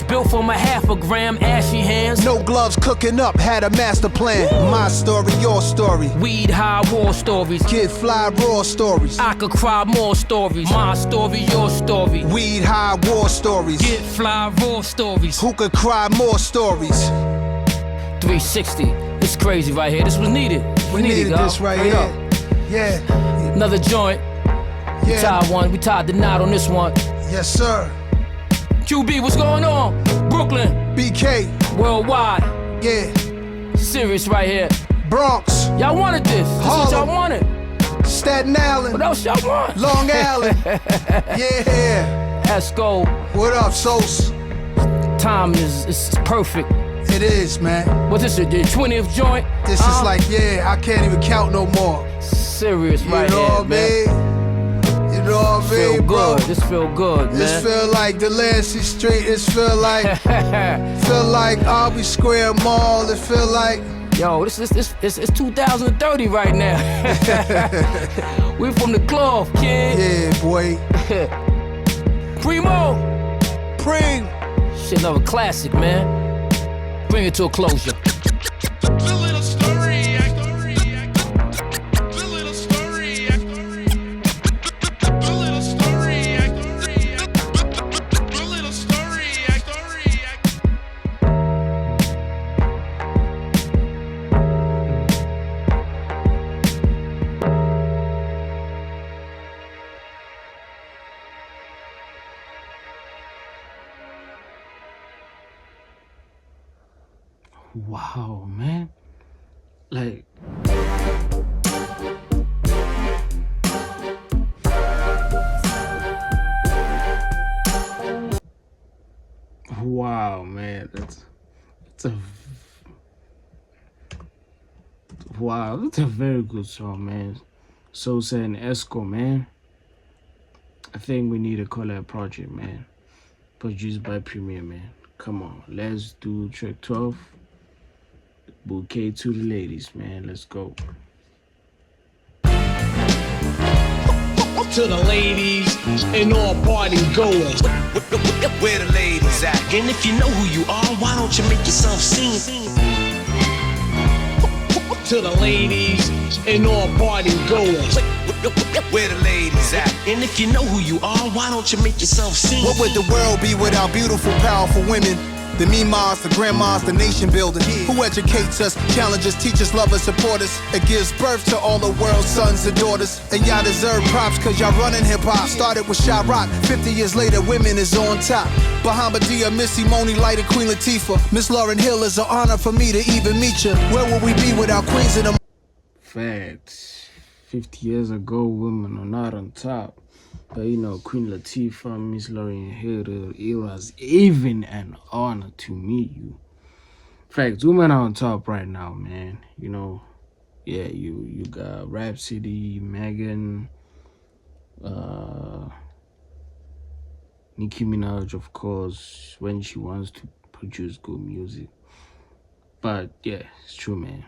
Built from a half a gram, ashy hands. No gloves cooking up, had a master plan. Woo! My story, your story. Weed high war stories. Kid fly raw stories. I could cry more stories. My story, your story. Weed high war stories. Get fly raw stories. Who could cry more stories? 360, it's crazy right here. This was needed. We needed this right here. Up. Yeah. Another joint. Yeah. We tied one. We tied the knot on this one. Yes, sir. QB, what's going on? Brooklyn. BK. Worldwide. Yeah. Serious right here. Bronx. Y'all wanted this. This is what y'all wanted. Staten Island. What else y'all want? Long Island. Yeah. Esco. What up, Sos? Time is perfect. It is, man. What's this, the 20th joint? This is like, yeah, I can't even count no more. Serious right here, You know what I mean? You know what I mean, bro? This feel good, man. This feel like Delancey Street. This feel like Albee Square Mall. It feel like... Yo, it's 2030 right now. We from the cloth, kid. Yeah, boy. Primo. Pring. Shit, another classic, man. Bring it to a closure. Wow, man. Like, wow, man. That's a wow. That's a very good song, man. Sosa and Esco, man. I think we need a collab project, man. Produced by Premier, man. Come on, let's do track 12. Bouquet to the ladies, man. Let's go. To the ladies and all party goers. Where the ladies at? And if you know who you are, why don't you make yourself seen? To the ladies and all party goers. Where the ladies at? And if you know who you are, why don't you make yourself seen? What would the world be without beautiful, powerful women? The mimas, the grandmas, the nation building. Who educates us, challenges, teaches, love us, support us. It gives birth to all the world's sons and daughters. And y'all deserve props cause y'all running hip hop. Started with Shy Rock, 50 years later, women is on top. Bahamadia, Missy, Moni, Light, and Queen Latifah. Miss Lauryn Hill is an honor for me to even meet you. Where would we be without queens in the... Facts. 50 years ago, women are not on top. But you know, Queen Latifah, Miss Lauryn Hill, it was even an honor to meet you. Facts, women are on top right now, man. You know, yeah, you got Rhapsody, Megan, Nicki Minaj, of course, when she wants to produce good music. But yeah, it's true, man.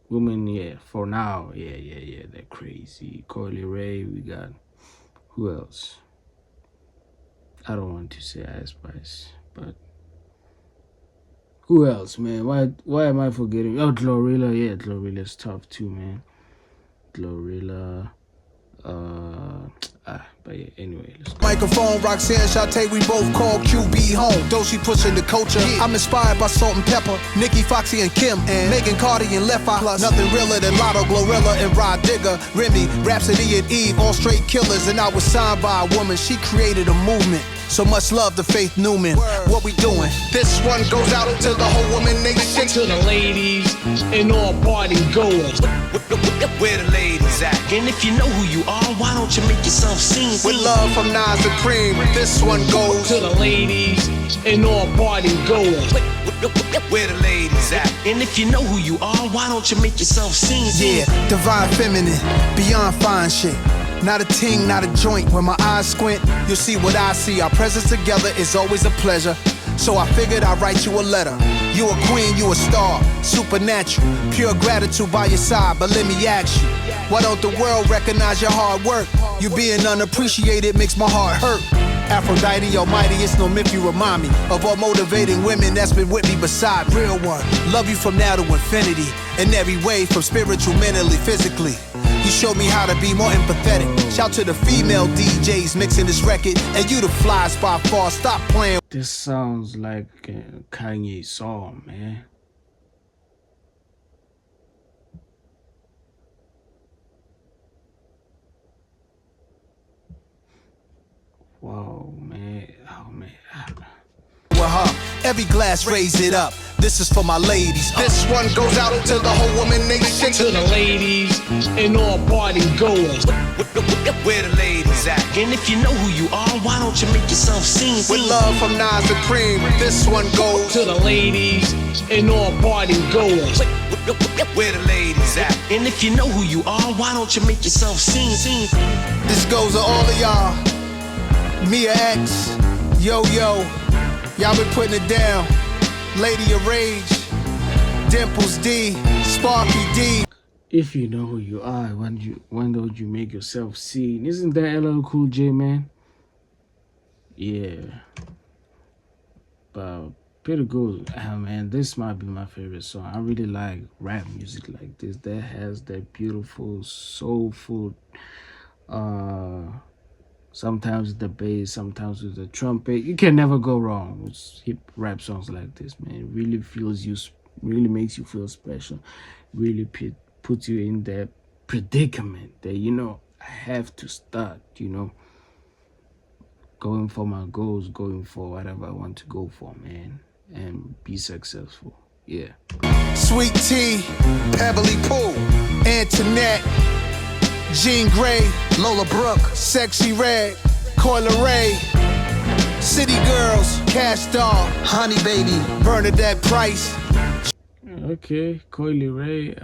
Women, yeah, for now, yeah, they're crazy. Coily Ray, we got, who else? I don't want to say Ice Spice, but who else, man? Why am I forgetting? Oh, Glorilla, yeah, Glorilla's tough too, man. Glorilla, but yeah, anyway, let's go. Microphone, Roxanne, Shantae, we both call QB home. Though she pushing the culture, I'm inspired by Salt and Pepper, Nikki, Foxy, and Kim, and Megan, Cardi, and Left Eye. Plus, nothing realer than Lotto, Glorilla, and Rod Digger, Remy, Rhapsody, and Eve, all straight killers. And I was signed by a woman, she created a movement. So much love to Faith Newman. What we doing? This one goes out to the whole woman nation. To the ladies and all party goers. Where the ladies at? And if you know who you are, why don't you make yourself seen? With love from Nas and Cream, this one goes to the ladies and all party goers. Where the ladies at? And if you know who you are, why don't you make yourself seen? Yeah, divine feminine, beyond fine shit. Not a ting, not a joint. When my eyes squint, you'll see what I see. Our presence together is always a pleasure. So I figured I'd write you a letter. You a queen, you a star, supernatural. Pure gratitude by your side, but let me ask you, why don't the world recognize your hard work? You being unappreciated makes my heart hurt. Aphrodite almighty, it's no myth, you remind me of all motivating women that's been with me beside me. Real one, love you from now to infinity. In every way, from spiritual, mentally, physically. You showed me how to be more empathetic. Shout to the female DJs mixing this record. And you the flies by far, stop playing. This sounds like a Kanye song, man. Whoa, man. Oh, man. With her, every glass raise it up. This is for my ladies. This one goes out to the whole woman nation. To the ladies and all party goers. Where the ladies at? And if you know who you are, why don't you make yourself seen? With love from Nas and Cream, this one goes to the ladies and all party goers. Where the ladies at? And if you know who you are, why don't you make yourself seen? This goes to all of y'all. Mia X, Yo Yo, y'all been putting it down. Lady of Rage, Dimples D, Sparky D. If you know who you are, when don't you make yourself seen? Isn't that LL Cool J, man? Yeah. But pretty good. Man, this might be my favorite song. I really like rap music like this that has that beautiful, soulful, sometimes with the bass, sometimes with the trumpet. You can never go wrong with hip rap songs like this, man. It really really makes you feel special. Really puts you in that predicament that, you know, I have to start, you know, going for my goals, going for whatever I want to go for, man, and be successful. Yeah. Sweet Tea, Pebbly Pool, Antoinette, Jean Grey, Lola Brooke, Sexy Red, Coyle Ray, City Girls, Cash Doll, Honey Baby, Bernadette Price. Okay, Coyle Ray,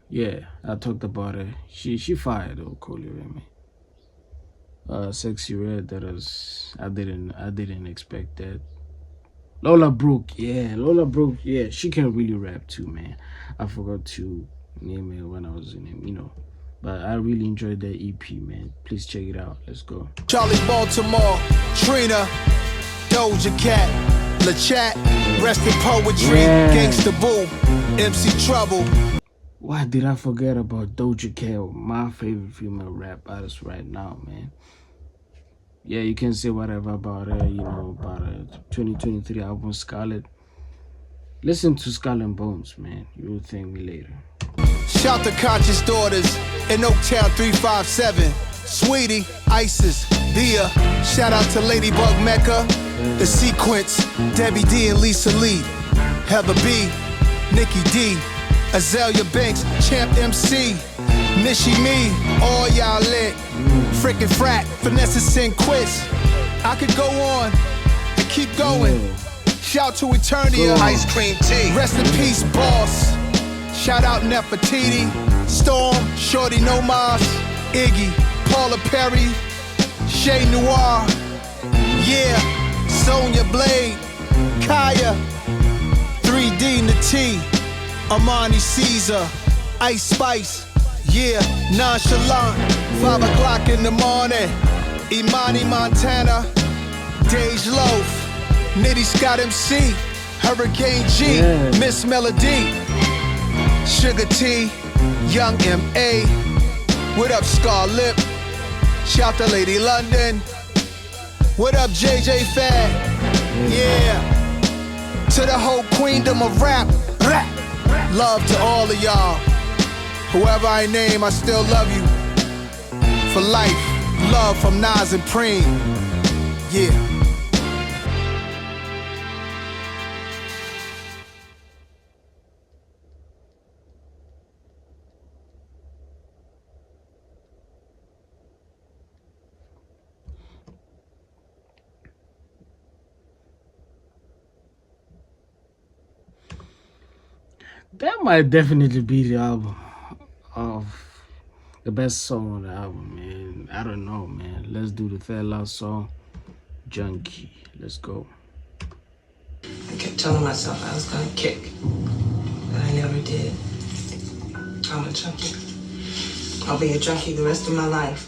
yeah, I talked about her. She fired though, Coyle Ray, man. Sexy Red, that was, I didn't expect that. Lola Brooke, yeah, she can really rap too, man. I forgot to name it when I was in it, you know. But I really enjoyed that EP, man. Please check it out. Let's go. Charlie Baltimore, Trina, Doja Cat, LaChat, Rest in Poetry, Gangsta Boo, MC Trouble. Why did I forget about Doja Cat, my favorite female rap artist right now, man? Yeah, you can say whatever about her, you know, about her 2023 album Scarlet. Listen to Skull and Bones, man. You will thank me later. Shout to Conscious Daughters in Oaktown 357. Sweetie, Isis, Dia. Shout out to Ladybug Mecca, The Sequence, Debbie D and Lisa Lee, Heather B, Nikki D, Azalea Banks, Champ MC, Nishi Me, all y'all lit. Frickin' Frack, Vanessa Sin Quiz. I could go on and keep going. Shout to Eternia. Ice cream tea. Rest in peace, boss. Shout out Nefertiti, Storm, Shorty No Mas, Iggy, Paula Perry, Shay Noir, yeah, Sonya Blade, Kaya, 3D Nati, Armani Caesar, Ice Spice, yeah, Nonchalant, 5 o'clock in the morning, Imani Montana, Dej Loaf, Nitty Scott MC, Hurricane G, Yeah. Miss Melody, Sugar T, Young M.A. What up, Scarlett? Shout to Lady London. What up, JJ Fad? Yeah. To the whole queendom of rap. Love to all of y'all. Whoever I name, I still love you. For life. Love from Nas and Preem. Yeah. That might definitely be the album of the best song on the album, man. I don't know, man. Let's do the third last song, Junkie. Let's go. I kept telling myself I was gonna kick, but I never did. I'm a junkie. I'll be a junkie the rest of my life.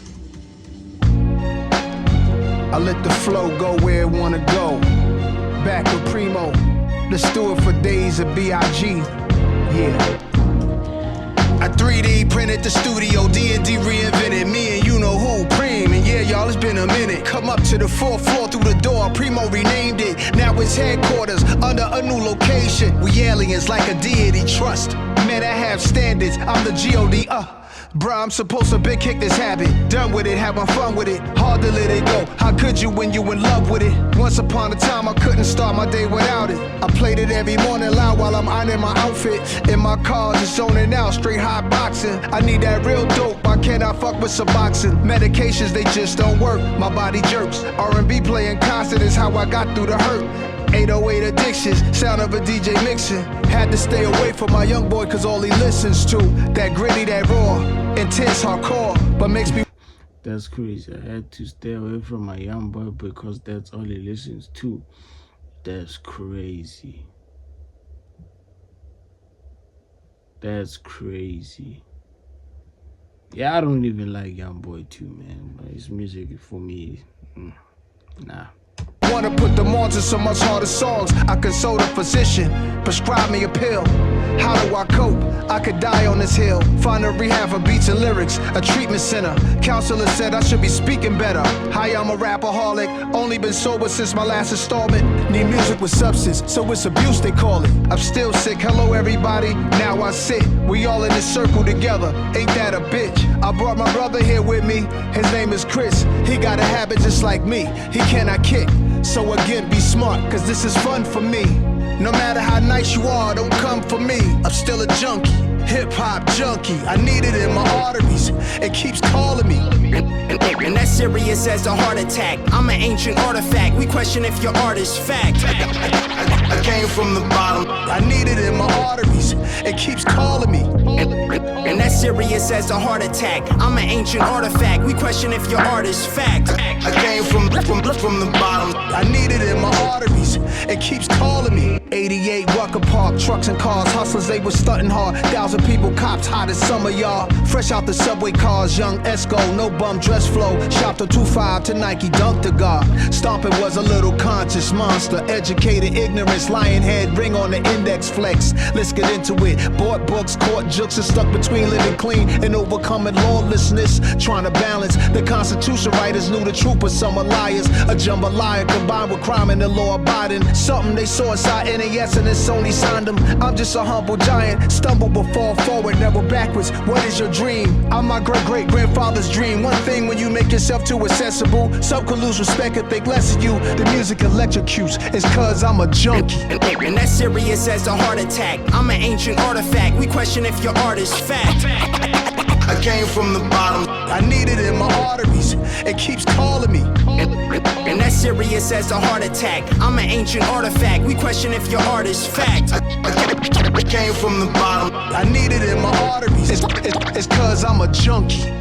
I let the flow go where it wanna go. Back with Primo. Let's do it for days of B.I.G. Yeah. I 3D printed the studio, D&D reinvented me and you know who, Preem. And yeah, y'all, it's been a minute. Come up to the 4th floor through the door, Primo renamed it. Now it's headquarters under a new location. We aliens like a deity trust. Man, I have standards, I'm the G.O.D. Bruh, I'm supposed to big kick this habit. Done with it, having fun with it. Hard to let it go. How could you when you in love with it? Once upon a time, I couldn't start my day without it. I played it every morning loud while I'm ironing my outfit. In my car, just zoning out, straight hot boxing. I need that real dope, I cannot fuck with Suboxone. Medications, they just don't work. My body jerks. R&B playing constant is how I got through the hurt. 808 addictions, sound of a DJ mixing. Had to stay away from my young boy cause all he listens to. That gritty, that raw, intense hardcore, but makes me... That's crazy. I had to stay away from my young boy because that's all he listens to. That's crazy. That's crazy. Yeah, I don't even like Young Boy too, man. But his music for me, nah. Wanna put them on to some much harder songs. I consult a physician, prescribe me a pill. How do I cope? I could die on this hill. Find a rehab for beats and lyrics, a treatment center. Counselor said I should be speaking better. Hi, I'm a rapaholic, only been sober since my last installment. Need music with substance, so it's abuse they call it. I'm still sick, hello everybody, now I sit. We all in this circle together, ain't that a bitch? I brought my brother here with me, his name is Chris. He got a habit just like me, he cannot kick. So again, be smart, cause this is fun for me. No matter how nice you are, don't come for me. I'm still a junkie, hip-hop junkie. I need it in my arteries, it keeps calling me. And that's serious as a heart attack. I'm an ancient artifact, we question if your art is fact. I came from the bottom, I need it in my arteries, it keeps calling me. And that's serious as a heart attack. I'm an ancient artifact, we question if your art is fact. I came from the bottom, I need it in my arteries, it keeps calling me. 88 Rucker Park, trucks and cars, hustlers, they was stunting hard. 1,000 people, cops, hot as summer, y'all. Fresh out the subway cars, young Esco, no bum dress flow. Shopped a 2.5 to Nike, dunked the guard. Stomping was a little conscious monster. Educated ignorance, lion head, ring on the index flex. Let's get into it. Bought books, caught jokes, and stuck between living clean and overcoming lawlessness. Trying to balance, the Constitution writers knew the truth, but some are liars. A jambalaya combined with crime and the law abiding. Something they saw inside NAS and it's only signed them. I'm just a humble giant, stumble but fall forward, never backwards. What is your dream? I'm my great-great-grandfather's dream. One thing when you make yourself too accessible, some can lose respect and think less of you. The music electrocutes, it's cause I'm a junkie. And that's serious as a heart attack. I'm an ancient artifact, we question if your art is fact. I came from the bottom, I need it in my arteries. It keeps calling me. And that's serious as a heart attack. I'm an ancient artifact. We question if your art is fact. I came from the bottom. I need it in my arteries. It's cause I'm a junkie.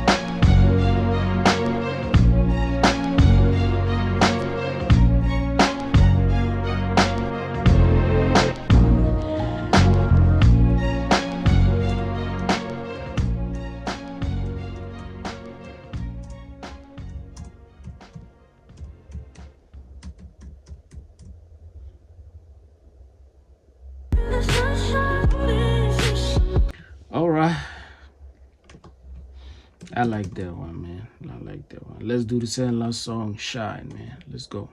All right. I like that one, man. I like that one. Let's do the second last song, Shine, man. Let's go.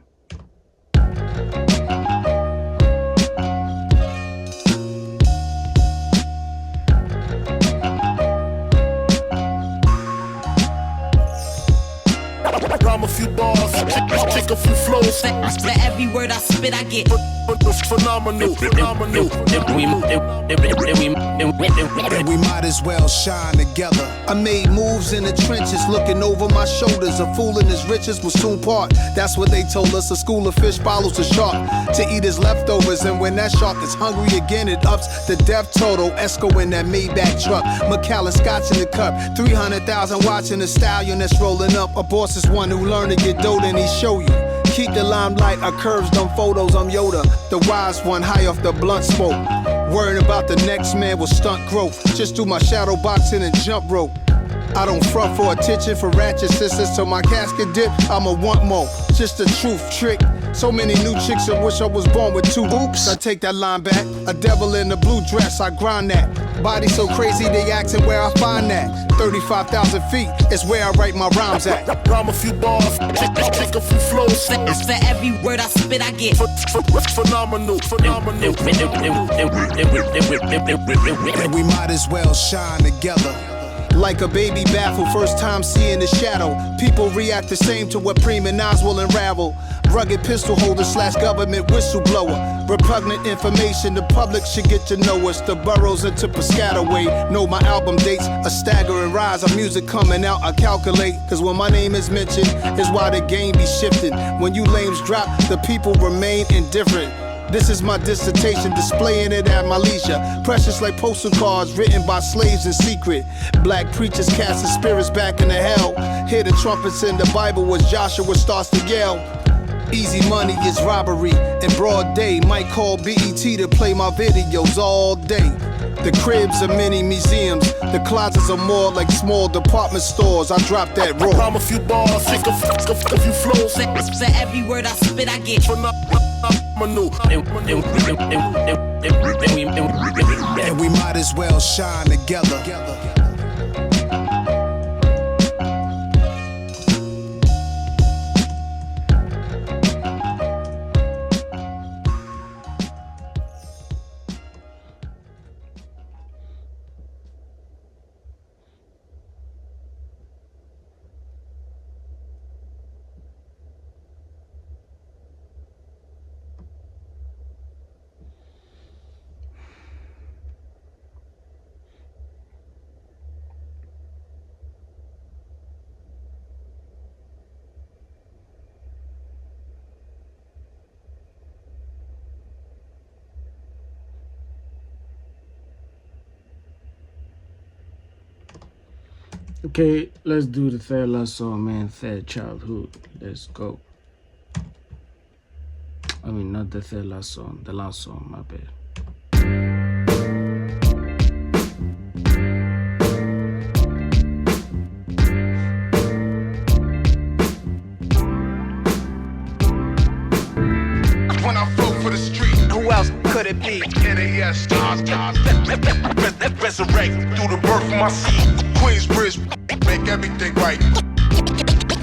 Rhyme a few bars, kick a few flows. For every word I spit, I get phenomenal. And we might as well shine together. I made moves in the trenches, looking over my shoulders. A fool and his riches will soon part. That's what they told us. A school of fish follows a shark to eat his leftovers. And when that shark is hungry again, it ups the death total. Esco in that Maybach truck, Macallan Scotch in the cup. 300,000 watching the stallion that's rolling up. A boss is one who learned to get dope and he show you. Keep the limelight, I curves them photos, I'm Yoda. The wise one, high off the blunt smoke. Worrying about the next man will stunt growth. Just do my shadow boxing and jump rope. I don't front for attention for ratchet sisters. So my casket dip, I'ma want more. Just a truth trick. So many new chicks that wish I was born with two oops. I take that line back. A devil in a blue dress, I grind that. Body so crazy, they asking where I find that. 35,000 feet is where I write my rhymes at. Rhyme a few bars, kick a few flows. For every word I spit, I get phenomenal. And we might as well shine together. Like a baby baffled, first time seeing the shadow. People react the same to what Prima Nas will unravel. Rugged pistol holder / government whistleblower. Repugnant information, the public should get to know us. The boroughs into Piscataway. Know my album dates, a staggering rise of music coming out, I calculate. Cause when my name is mentioned, is why the game be shifting. When you lames drop, the people remain indifferent. This is my dissertation, displaying it at my leisure. Precious like postal cards written by slaves in secret. Black preachers casting spirits back into hell. Hear the trumpets in the Bible as Joshua starts to yell. Easy money is robbery in broad day. Might call BET to play my videos all day. The cribs are mini museums. The closets are more like small department stores. I drop that raw. Rhyme a few bars, kick a few flows. For every word I spit, I get and we might as well shine together. Okay, let's do the third last song, man. Third Childhood. Let's go. I mean, not the third last song. The last song, my bad. When I flow for the street, who else could it be? NAS stars, resurrect through the birth of my seed. Queensbridge, make everything right.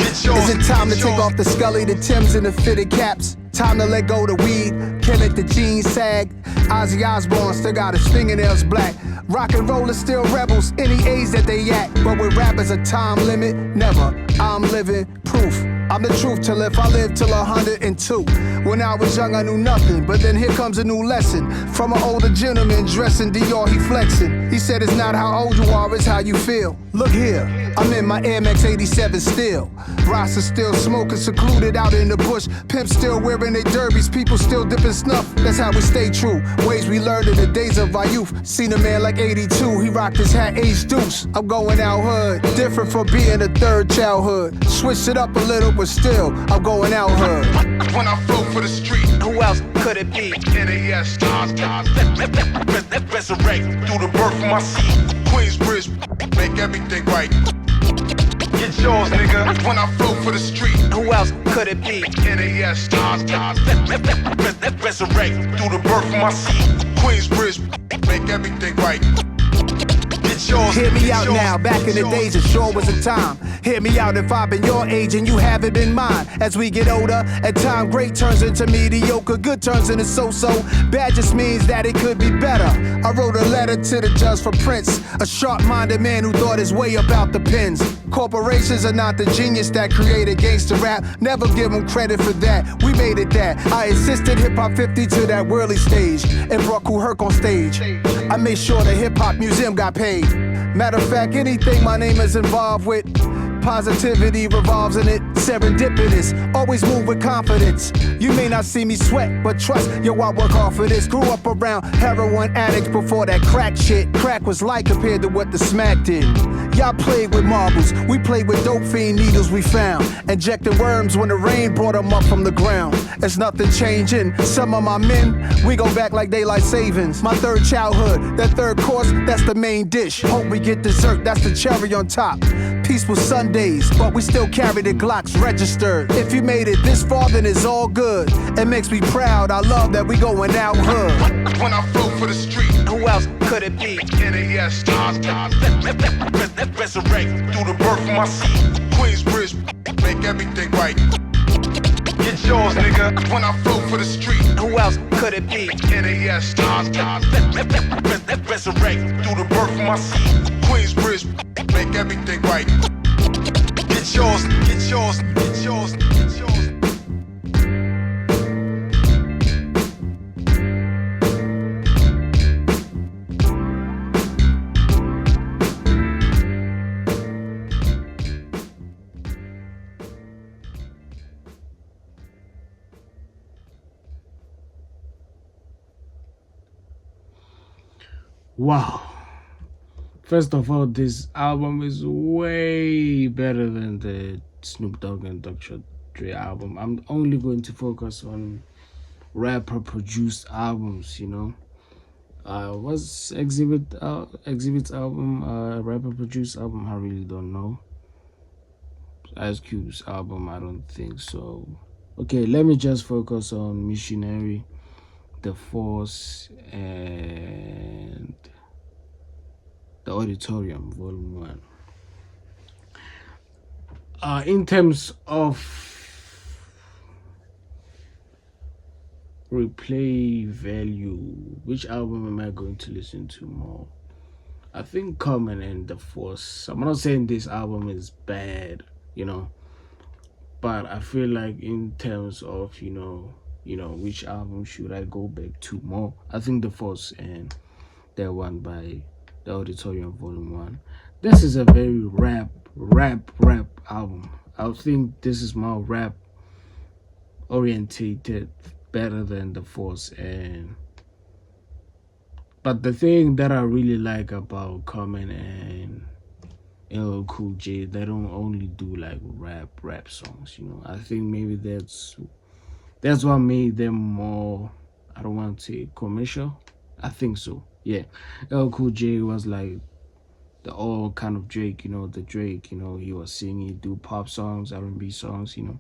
Is it time to take off the Scully, the Timbs, and the fitted caps? Time to let go the weed, can't let the jeans sag. Ozzy Osbourne still got his fingernails black. Rock and roll is still rebels, any age that they act. But with rappers a time limit, never. I'm living proof. I'm the truth till if I live till 102. When I was young I knew nothing, but then here comes a new lesson. From an older gentleman dressing Dior, he flexing. He said it's not how old you are, it's how you feel. Look here, I'm in my Air Max 87 still. Rasta still smoking, secluded out in the bush. Pimps still wearing their derbies, people still dipping snuff. That's how we stay true. Ways we learned in the days of our youth. Seen a man like 82, he rocked his hat age deuce. I'm going out hood, different from being a third childhood. Switched it up a little, but still, I'm going out hood. When I flow for the street, Who else could it be? NAS stars, resurrect through the birth of my seed. Queensbridge, make everything right. Get yours, nigga. When I flow for the street, Who else could it be? NAS stars, resurrect through the birth of my seed. Queensbridge, make everything right. Get yours. Hear me get out yours, now, back in get the yours. days it sure was a time. Hear me out if I've been your age and you haven't been mine. As we get older, at time great turns into mediocre, good turns into so-so. Bad just means that it could be better. I wrote a letter to the judge for Prince, a sharp-minded man who thought his way about the pens. Corporations are not the genius that created gangster rap. Never give them credit for that. We made it that. I assisted Hip Hop 50 to that whirly stage and brought Kool Herc on stage. I made sure the Hip Hop Museum got paid. Matter of fact, anything my name is involved with, positivity revolves in it. Serendipitous, always move with confidence. You may not see me sweat, but trust, yo, I work hard for this. Grew up around heroin addicts before that crack shit. Crack was light compared to what the smack did. Y'all played with marbles, we played with dope fiend needles we found. Injecting worms when the rain brought them up from the ground. There's nothing changing. Some of my men, we go back like daylight savings. My third childhood, that third course, that's the main dish. Hope we get dessert, that's the cherry on top. Peaceful Sundays, but we still carry the Glocks registered. If you made it this far, then it's all good. It makes me proud, I love that we going out hood. When I flow for the street, Who else could it be? NAS stars, resurrect through the birth of my seed. Queensbridge, make everything right. Get yours, nigga. When I flow for the street, Who else could it be? NAS stars, resurrect through the birth of my seed. Queensbridge, make everything right. Get yours, get yours, get yours, get yours. Wow. First of all, this album is way better than the Snoop Dogg and Dr. Dre album. I'm only going to focus on rapper produced albums, you know. Was Exhibit's album rapper produced album? I really don't know. Ice Cube's album, I don't think so. Okay, let me just focus on Missionary, The Force, and The Auditorium, Volume 1. In terms of replay value, which album am I going to listen to more? I think Common and The Force. I'm not saying this album is bad, you know, but I feel like in terms of, you know, which album should I go back to more? I think The Force and that one by The Auditorium Volume 1. This is a very rap album. I think this is more rap orientated, better than The Force. But the thing that I really like about Common and LL Cool J, they don't only do like rap songs, you know. I think maybe that's what made them more, I don't want to say commercial. I think so, yeah. LL Cool J was like the all kind of Drake, you know, the Drake, you know, he was singing, do pop songs, R&B songs, you know.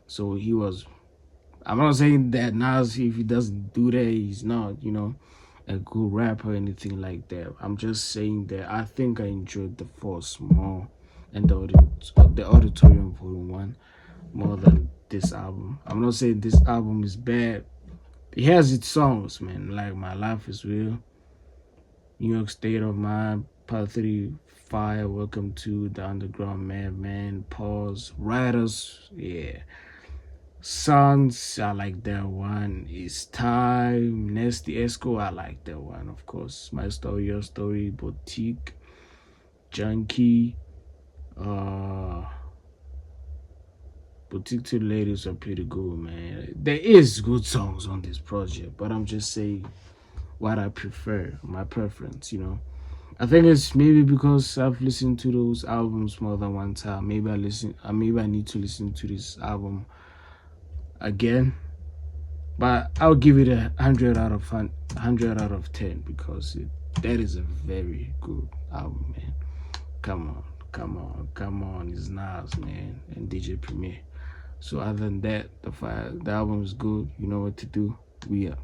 So he was, I'm not saying that Nas, if he doesn't do that, he's not, you know, a good rapper or anything like that. I'm just saying that I think I enjoyed The Force more and the Auditorium Volume 1 more than this album. I'm not saying this album is bad. It has its songs, man, like My Life Is Real, New York State of Mind, Part 3, Fire, Welcome to the Underground, Madman, Pause, Riders, yeah. Sons, I like that one. It's Time, Nasty Esco, I like that one, of course. My Story, Your Story, Boutique, Junkie, Boutique to the Ladies are pretty good, man. There is good songs on this project, but I'm just saying what I prefer, my preference, you know. I think it's maybe because I've listened to those albums more than one time. Maybe I need to listen to this album again. But I'll give it 100 out of 10 because that is a very good album, man. Come on, it's Nas, man, and DJ Premier. So other than that, the album is good. You know what to do. We are.